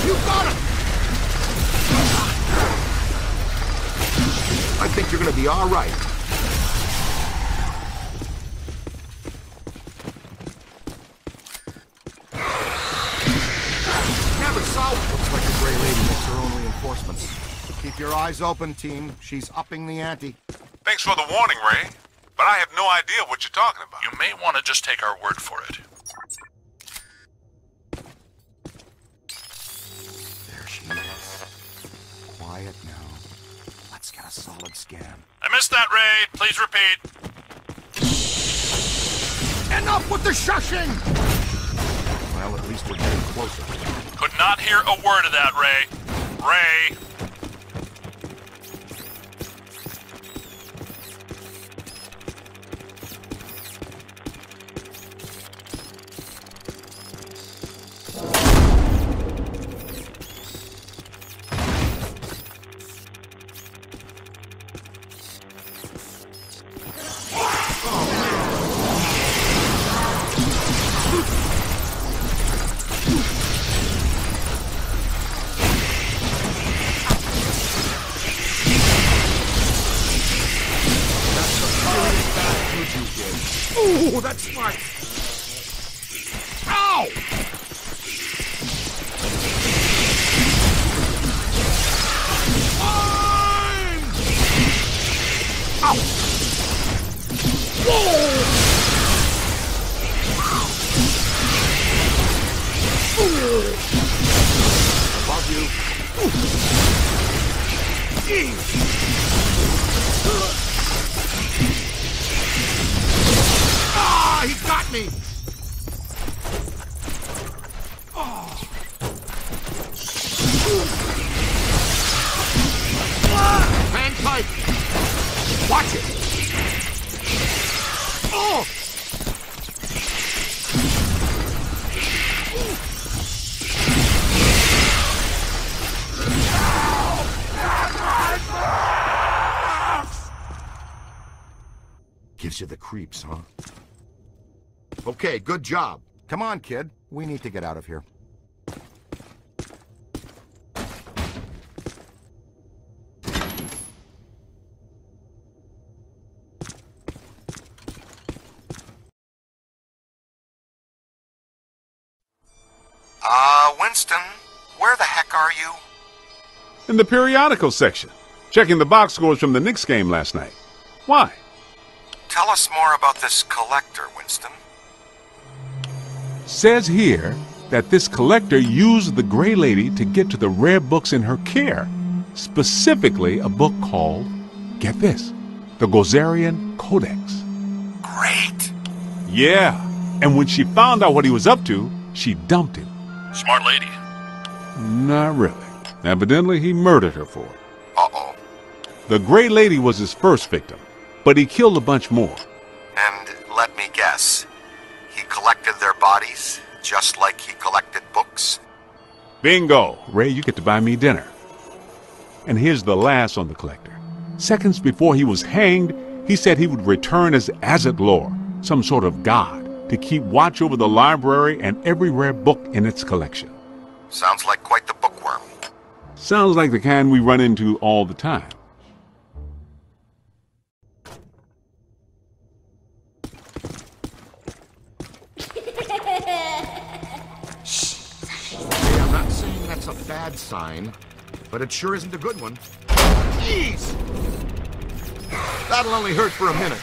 Speaker 4: You got him! I think you're gonna be all right. Looks like the Gray Lady makes her own reinforcements. Keep your eyes open, team. She's upping the ante.
Speaker 2: Thanks for the warning, Ray. But I have no idea what you're talking about.
Speaker 3: You may want to just take our word for it.
Speaker 4: There she is. Quiet now. Let's get a solid scan.
Speaker 3: I missed that, Ray. Please repeat.
Speaker 4: Enough with the shushing! Well, at least we're getting closer.
Speaker 3: Could not hear a word of that, Ray. Ray!
Speaker 13: that's smart. Ow! Ow! Whoa! Above you. Ah, he got me! Hang tight! Watch it! Oh! Gives you the creeps, huh? Okay, good job.
Speaker 4: Come on, kid. We need to get out of here.
Speaker 8: Winston, where the heck are you?
Speaker 14: In the periodical section, checking the box scores from the Knicks game last night. Why?
Speaker 8: Tell us more about this collector, Winston.
Speaker 14: Says here that this collector used the Gray Lady to get to the rare books in her care, specifically a book called, get this, the Gozerian Codex.
Speaker 8: Great.
Speaker 14: Yeah, and when she found out what he was up to, she dumped him.
Speaker 15: Smart lady.
Speaker 14: Not really. Evidently, he murdered her for it.
Speaker 8: Uh-oh.
Speaker 14: The Gray Lady was his first victim, but he killed a bunch more.
Speaker 8: And let me guess, he collected their bodies just like he collected books?
Speaker 14: Bingo! Ray, you get to buy me dinner. And here's the last on the collector. Seconds before he was hanged, he said he would return as Azathlor, some sort of god, to keep watch over the library and every rare book in its collection.
Speaker 8: Sounds like quite the bookworm.
Speaker 14: Sounds like the kind we run into all the time.
Speaker 13: Hey, I'm not saying that's a bad sign, but it sure isn't a good one. Jeez! That'll only hurt for a minute.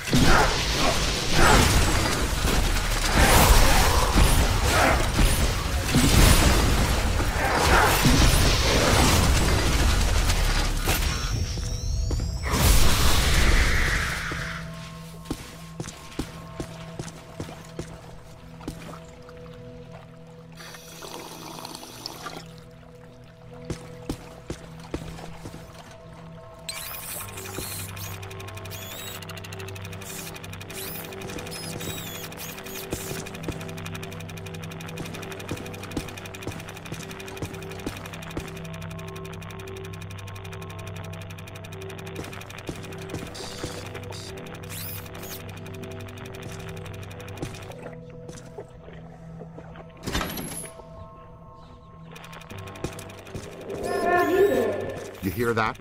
Speaker 13: You hear that?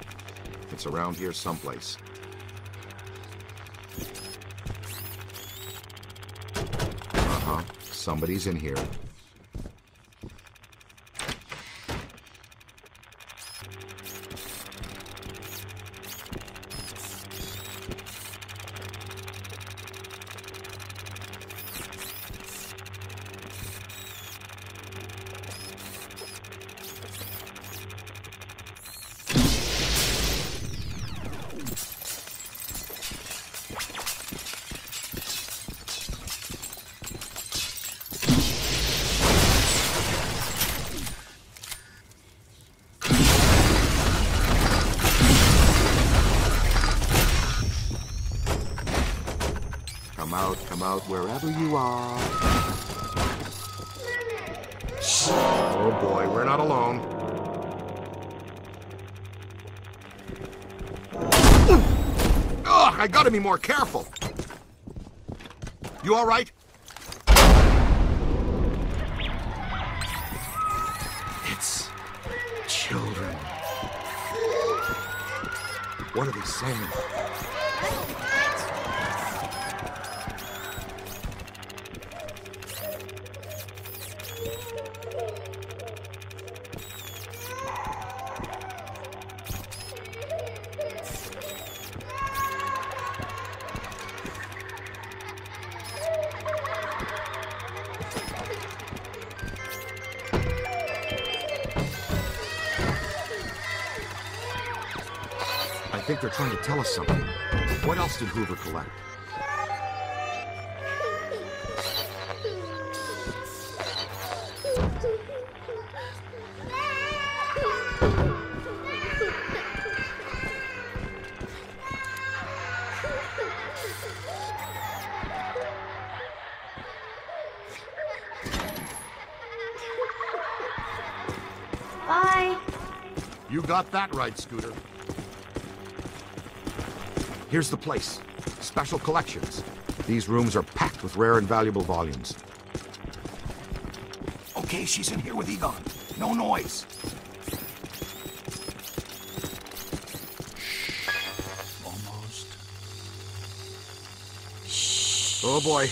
Speaker 13: It's around here someplace. Uh-huh. Somebody's in here. Come out wherever you are. Oh boy, we're not alone. Ugh, I gotta be more careful. You all right? It's children. What are they saying? I think they're trying to tell us something. What else did Hoover collect?
Speaker 9: Bye.
Speaker 13: You got that right, Scooter. Here's the place. Special collections. These rooms are packed with rare and valuable volumes.
Speaker 4: Okay, she's in here with Egon. No noise.
Speaker 3: Almost.
Speaker 13: Oh boy.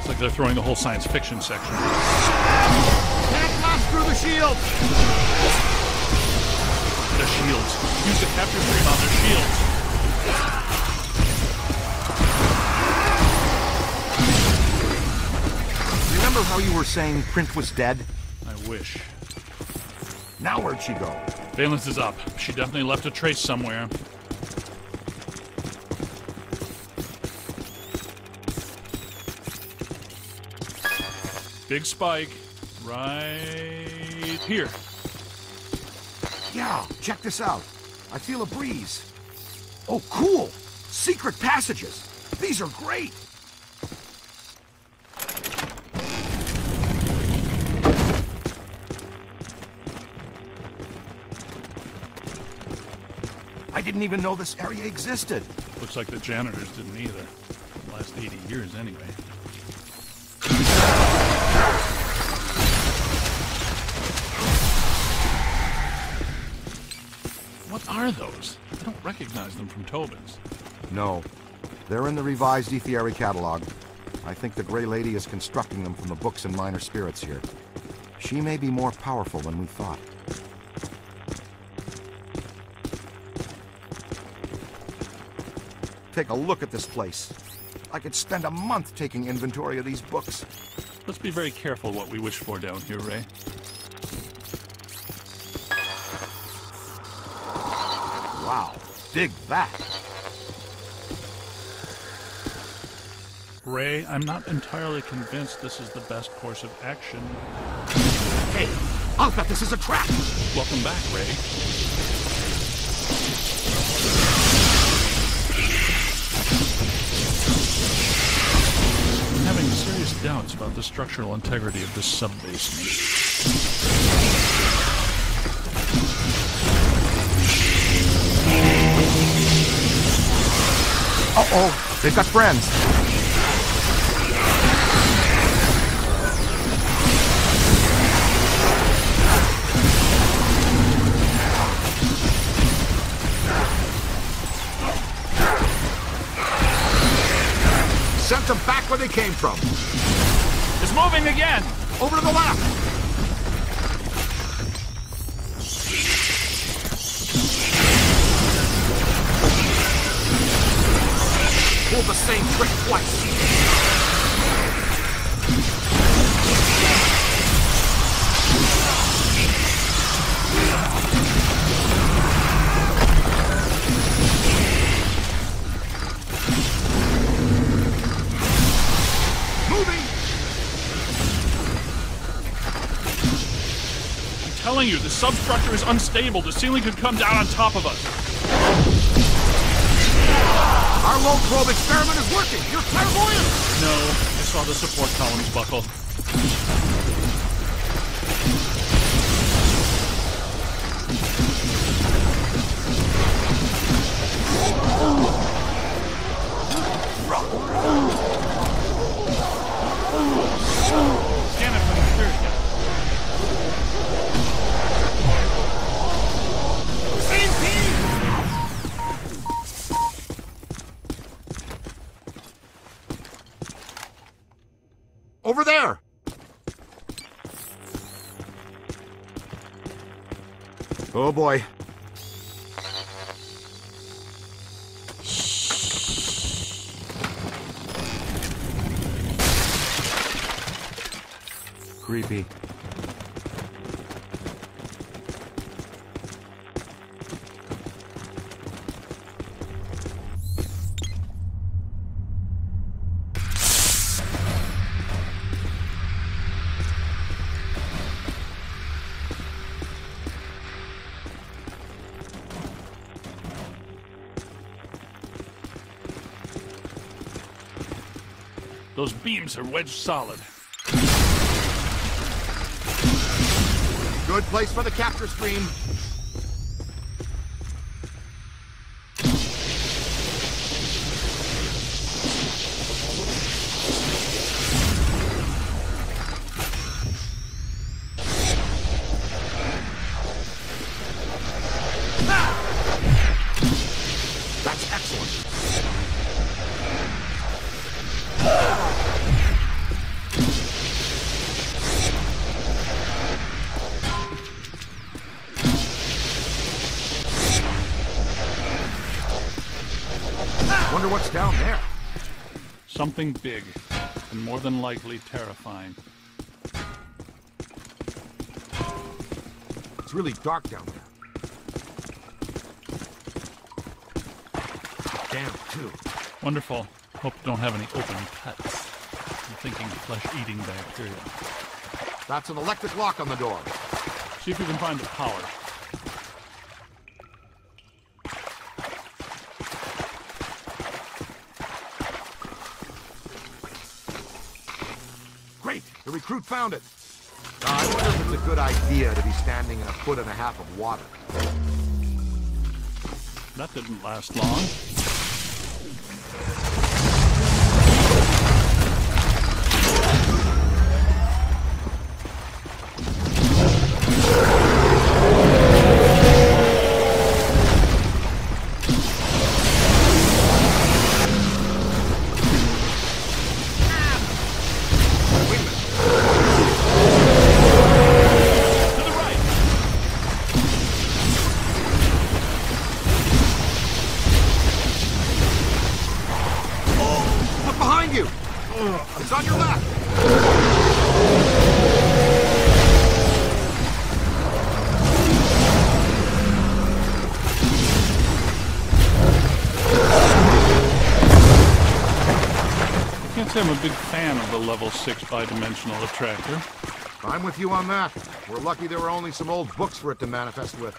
Speaker 3: It's like they're throwing the whole science fiction section.
Speaker 13: Can't pass through the shield!
Speaker 3: The shields. Use the capture stream on their shields.
Speaker 4: Remember how you were saying Print was dead?
Speaker 3: I wish.
Speaker 4: Now where'd she go?
Speaker 3: Valence is up. She definitely left a trace somewhere. Big spike. Right here.
Speaker 4: Yeah, check this out. I feel a breeze. Oh, cool! Secret passages. These are great! I didn't even know this area existed.
Speaker 3: Looks like the janitors didn't either. The last 80 years, anyway. What are those? I don't recognize them from Tobin's.
Speaker 13: No. They're in the revised Ethiary catalog. I think the Grey Lady is constructing them from the books and minor spirits here. She may be more powerful than we thought. Take a look at this place. I could spend a month taking inventory of these books.
Speaker 3: Let's be very careful what we wish for down here, Ray.
Speaker 4: Wow, dig that.
Speaker 3: Ray, I'm not entirely convinced this is the best course of action.
Speaker 4: Hey, I'll bet this is a trap.
Speaker 3: Welcome back, Ray. I'm having serious doubts about the structural integrity of this sub-basement.
Speaker 4: Uh-oh, they've got friends.
Speaker 13: Sent them back where they came from.
Speaker 3: It's moving again!
Speaker 13: Over to the left.
Speaker 4: Pulled the same trick twice.
Speaker 3: I'm telling you, the substructure is unstable. The ceiling could come down on top of us.
Speaker 13: Our low probe experiment is working. You're clairvoyant.
Speaker 3: No, I saw the support columns buckle. Scan it for the security.
Speaker 13: Over there. Oh boy. creepy.
Speaker 3: Those beams are wedged solid.
Speaker 4: Good place for the capture stream. That's excellent. Wonder what's down there.
Speaker 3: Something big, and more than likely terrifying.
Speaker 4: It's really dark down there. Damn, too.
Speaker 3: Wonderful. Hope you don't have any open cuts. I'm thinking flesh-eating bacteria.
Speaker 4: That's an electric lock on the door.
Speaker 3: See if you can find the power.
Speaker 4: Great, the recruit found it. I wonder if it's a good idea to be standing in 1.5 feet of water.
Speaker 3: That didn't last long.
Speaker 4: It's on your left!
Speaker 3: I can't say I'm a big fan of the level 6 bidimensional attractor.
Speaker 4: I'm with you on that. We're lucky there were only some old books for it to manifest with.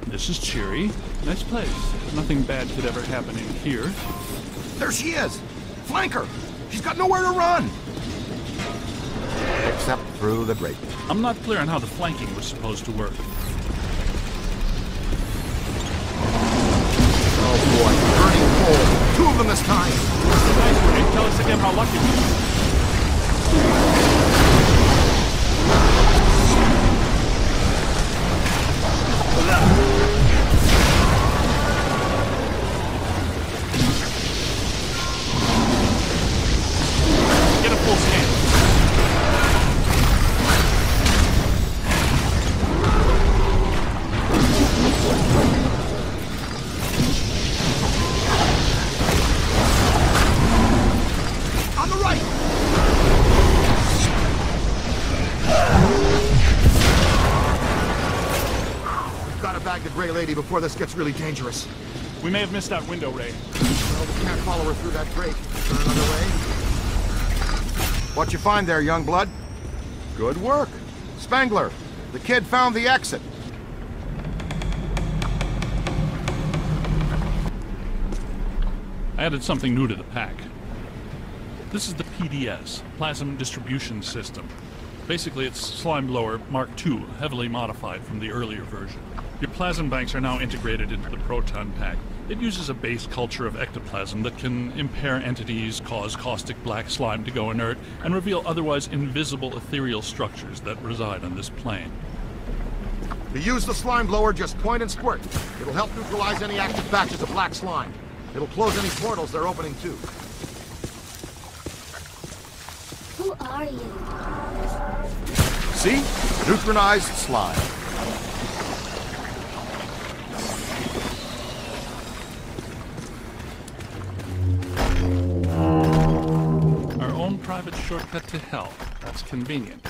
Speaker 3: This is cheery. Nice place. Nothing bad could ever happen in here.
Speaker 4: There she is! Flank her! She's got nowhere to run!
Speaker 13: Except through the grate.
Speaker 3: I'm not clear on how the flanking was supposed to work.
Speaker 4: Oh boy, burning coal. 2 of them this time!
Speaker 3: Nice, Ray. Tell us again how lucky we are. Get a full scan.
Speaker 4: On the right! We've got to bag the Gray Lady before this gets really dangerous.
Speaker 3: We may have missed that window, Ray.
Speaker 4: Well, we can't follow her through that grate. Is there another way?
Speaker 13: What you find there, young blood?
Speaker 4: Good work. Spangler, the kid found the exit.
Speaker 3: I added something new to the pack. This is the PDS, Plasm Distribution System. Basically, it's Slime Blower Mark II, heavily modified from the earlier version. Your plasm banks are now integrated into the proton pack. It uses a base culture of ectoplasm that can impair entities, cause caustic black slime to go inert, and reveal otherwise invisible ethereal structures that reside on this plane.
Speaker 4: To use the slime blower, just point and squirt. It'll help neutralize any active batches of black slime. It'll close any portals they're opening too.
Speaker 15: Who are you?
Speaker 13: See? Neutronized slime.
Speaker 3: shortcut to hell. That's convenient.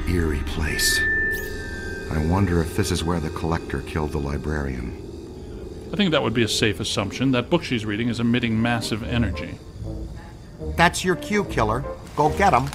Speaker 13: Eerie place. I wonder if this is where the collector killed the librarian.
Speaker 3: I think that would be a safe assumption. That book she's reading is emitting massive energy.
Speaker 13: That's your cue, killer. Go get him.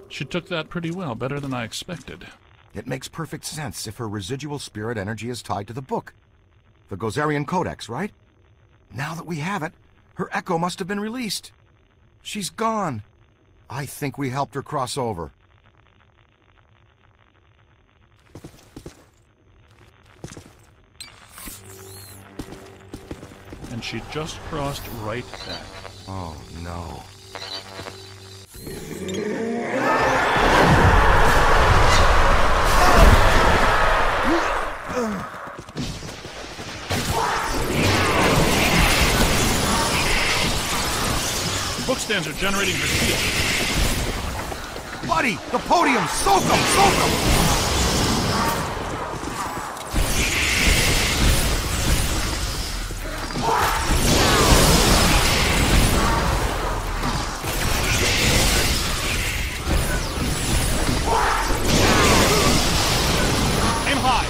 Speaker 3: She took that pretty well, better than I expected.
Speaker 13: It makes perfect sense if her residual spirit energy is tied to the book. The Gozerian Codex, right? Now that we have it, her echo must have been released. She's gone. I think we helped her cross over.
Speaker 3: And she just crossed right back.
Speaker 13: Oh, no.
Speaker 3: Bookstands are generating her shield.
Speaker 13: Buddy, the podium! Soak them! Soak them!
Speaker 4: Aim high!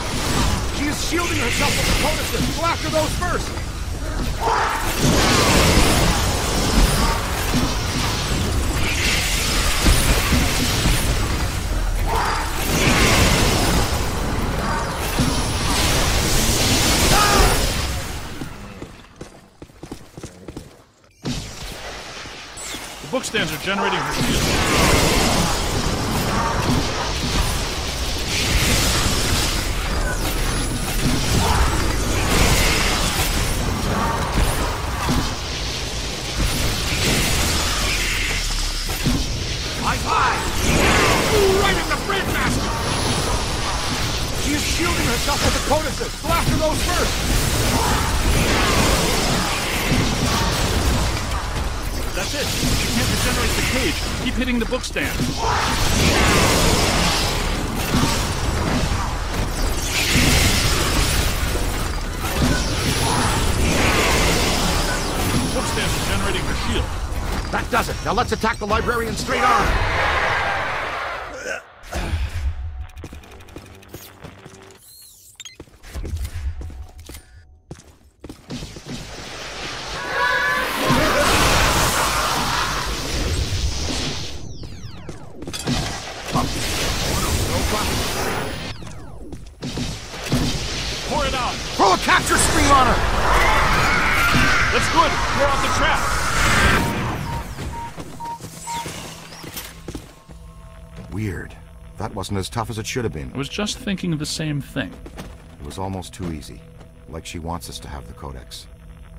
Speaker 4: She is shielding herself with the Potuses! Go after those first!
Speaker 3: Bookstands are generating her shield.
Speaker 4: High! Right in the bridge, Master! She is shielding herself with the Potuses! Go after those first!
Speaker 3: That's it. She can't regenerate the cage. Keep hitting the bookstand. Bookstands are generating her shield.
Speaker 4: That does it. Now let's attack the librarian straight on.
Speaker 3: Pour it out.
Speaker 4: Throw a capture stream on her.
Speaker 3: That's good. We're off the trap.
Speaker 13: Weird. That wasn't as tough as it should have been.
Speaker 3: I was just thinking the same thing.
Speaker 13: It was almost too easy. Like she wants us to have the Codex.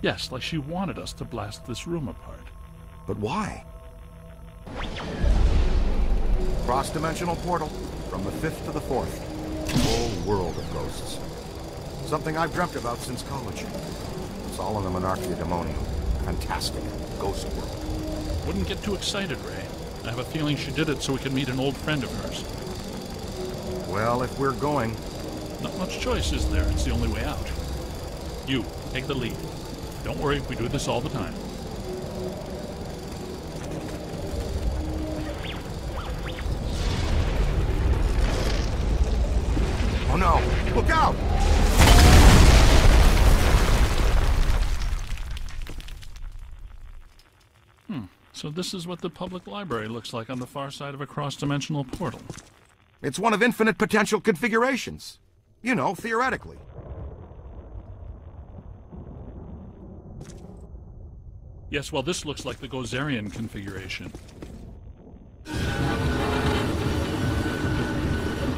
Speaker 3: Yes, like she wanted us to blast this room apart.
Speaker 13: But why? Cross-dimensional portal, from the 5th to the 4th. A whole world of ghosts. Something I've dreamt about since college. It's all in the Monarchia Demonium. Fantastic. Ghost world.
Speaker 3: Wouldn't get too excited, Ray. I have a feeling she did it so we could meet an old friend of hers.
Speaker 13: Well, if we're going...
Speaker 3: Not much choice, is there? It's the only way out. You, take the lead. Don't worry, we do this all the time.
Speaker 13: Oh no! Look out!
Speaker 3: So this is what the public library looks like on the far side of a cross-dimensional portal.
Speaker 13: It's one of infinite potential configurations. You know, theoretically.
Speaker 3: Yes, well, this looks like the Gozerian configuration.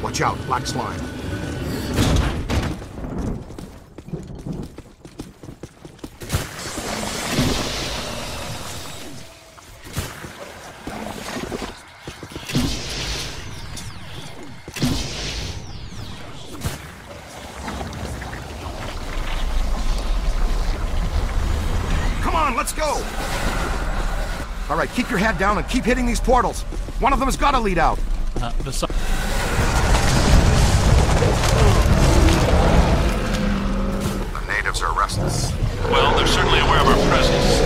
Speaker 13: Watch out, black slime. Let's go! All right, keep your head down and keep hitting these portals. One of them has got to lead out.
Speaker 3: The
Speaker 13: natives are restless.
Speaker 3: Well, they're certainly aware of our presence.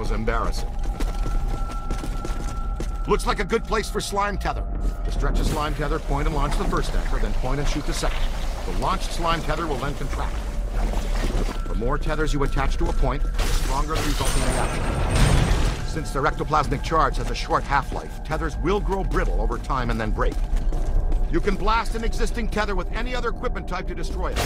Speaker 13: was embarrassing. Looks like a good place for slime tether. To stretch a slime tether, point and launch the first anchor, then point and shoot the second. The launched slime tether will then contract. The more tethers you attach to a point, the stronger the resulting reaction. Since their ectoplasmic charge has a short half-life, tethers will grow brittle over time and then break. You can blast an existing tether with any other equipment type to destroy it.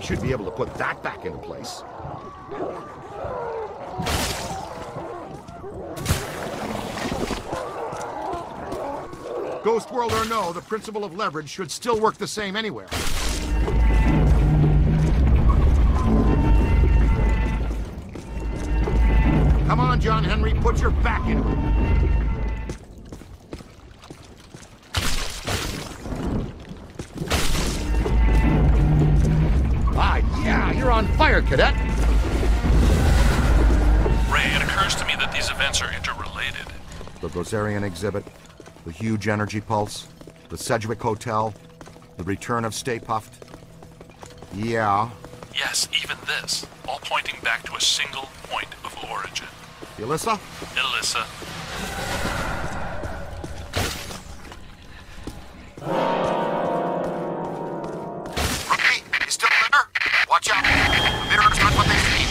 Speaker 13: Should be able to put that back into place. Ghost world or no, the principle of leverage should still work the same anywhere. Come on, John Henry, put your back into it. Yeah, you're on fire, Cadet!
Speaker 3: Ray, it occurs to me that these events are interrelated.
Speaker 13: The Gozerian exhibit, the huge energy pulse, the Sedgwick Hotel, the return of Stay Puft. Yeah.
Speaker 3: Yes, even this, all pointing back to a single point of origin.
Speaker 13: Elissa?
Speaker 3: Elissa.
Speaker 8: Watch out! The mirror's not what they seem.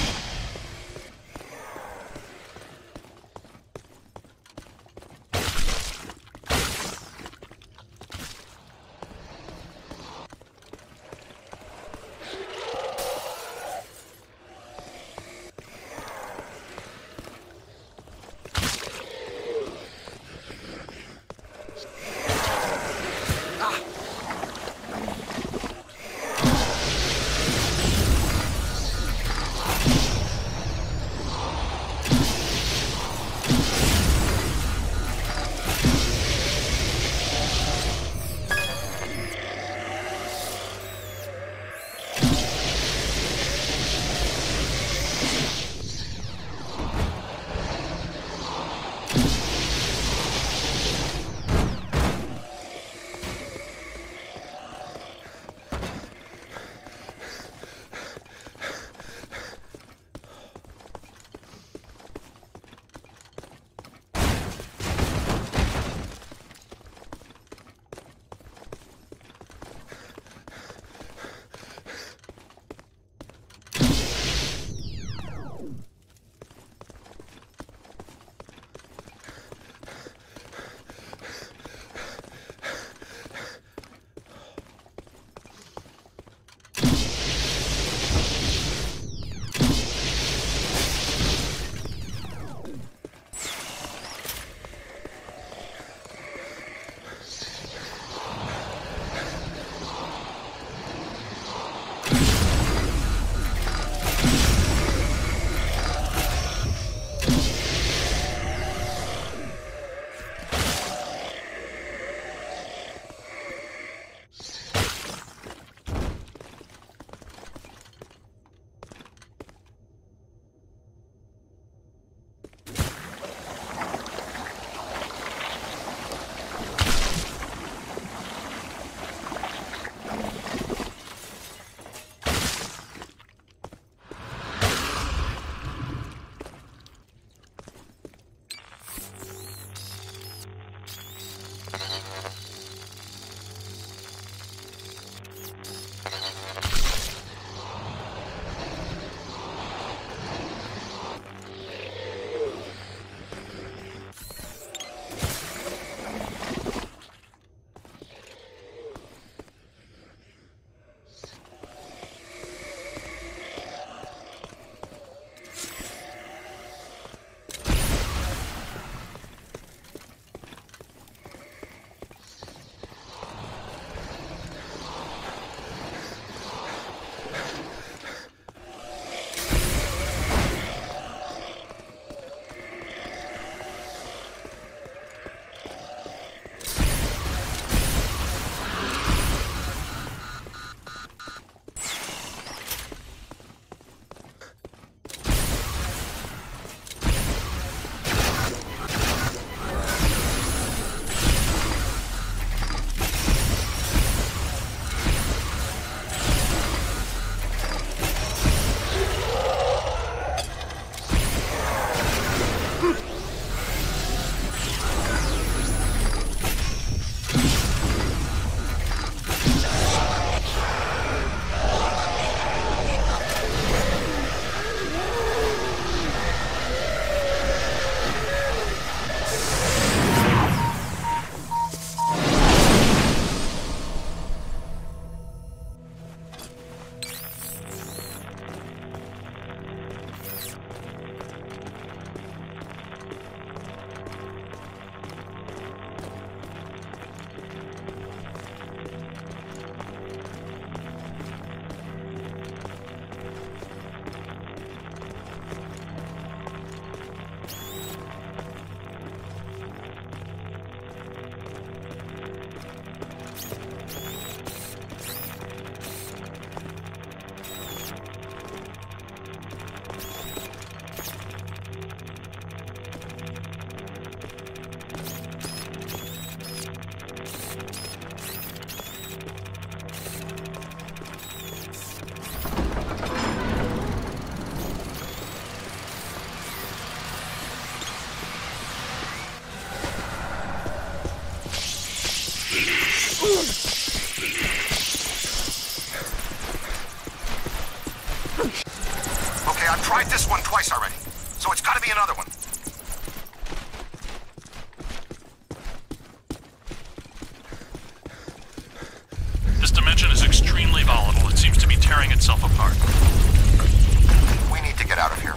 Speaker 13: I've tried this one twice already, so it's gotta be another one.
Speaker 3: This dimension is extremely volatile. It seems to be tearing itself apart.
Speaker 13: We need to get out of here.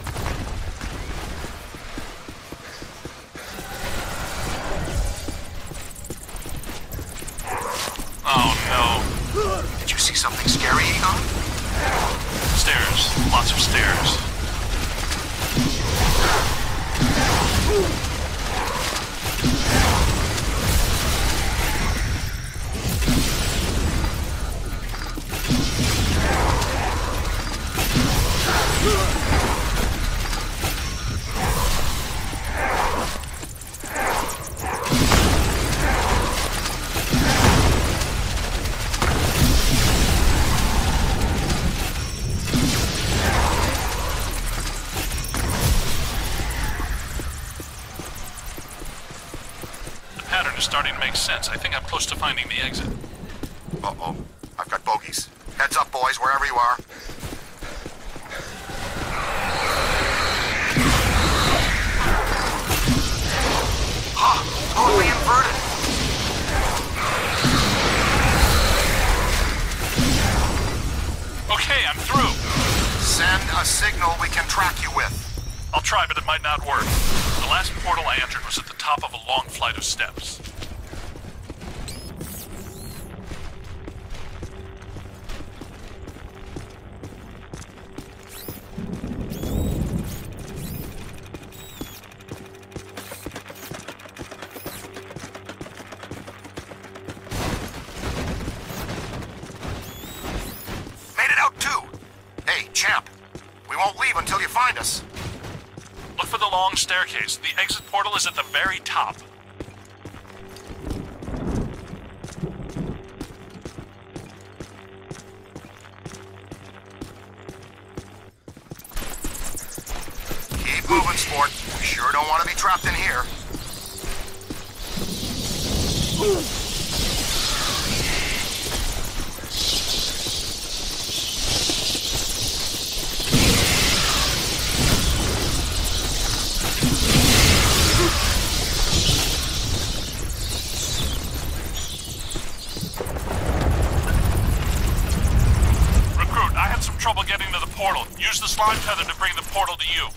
Speaker 3: Oh no.
Speaker 13: Did you see something scary, Egon?
Speaker 3: Stairs. Lots of stairs. Starting to make sense. I think I'm close to finding the exit.
Speaker 13: Uh-oh. I've got bogeys. Heads up, boys, wherever you are. Huh! Totally inverted!
Speaker 3: Okay, I'm through.
Speaker 13: Send a signal we can track you with.
Speaker 3: I'll try, but it might not work. The last portal I entered was at the top of a long flight of steps.
Speaker 13: Made it out too. Hey, champ. We won't leave until you find us.
Speaker 3: Look for the long staircase. The exit portal is at the very top.
Speaker 13: Keep moving, sport. We sure don't want to be trapped in here.
Speaker 3: Recruit, I had some trouble getting to the portal. Use the slime tether to bring the portal to you.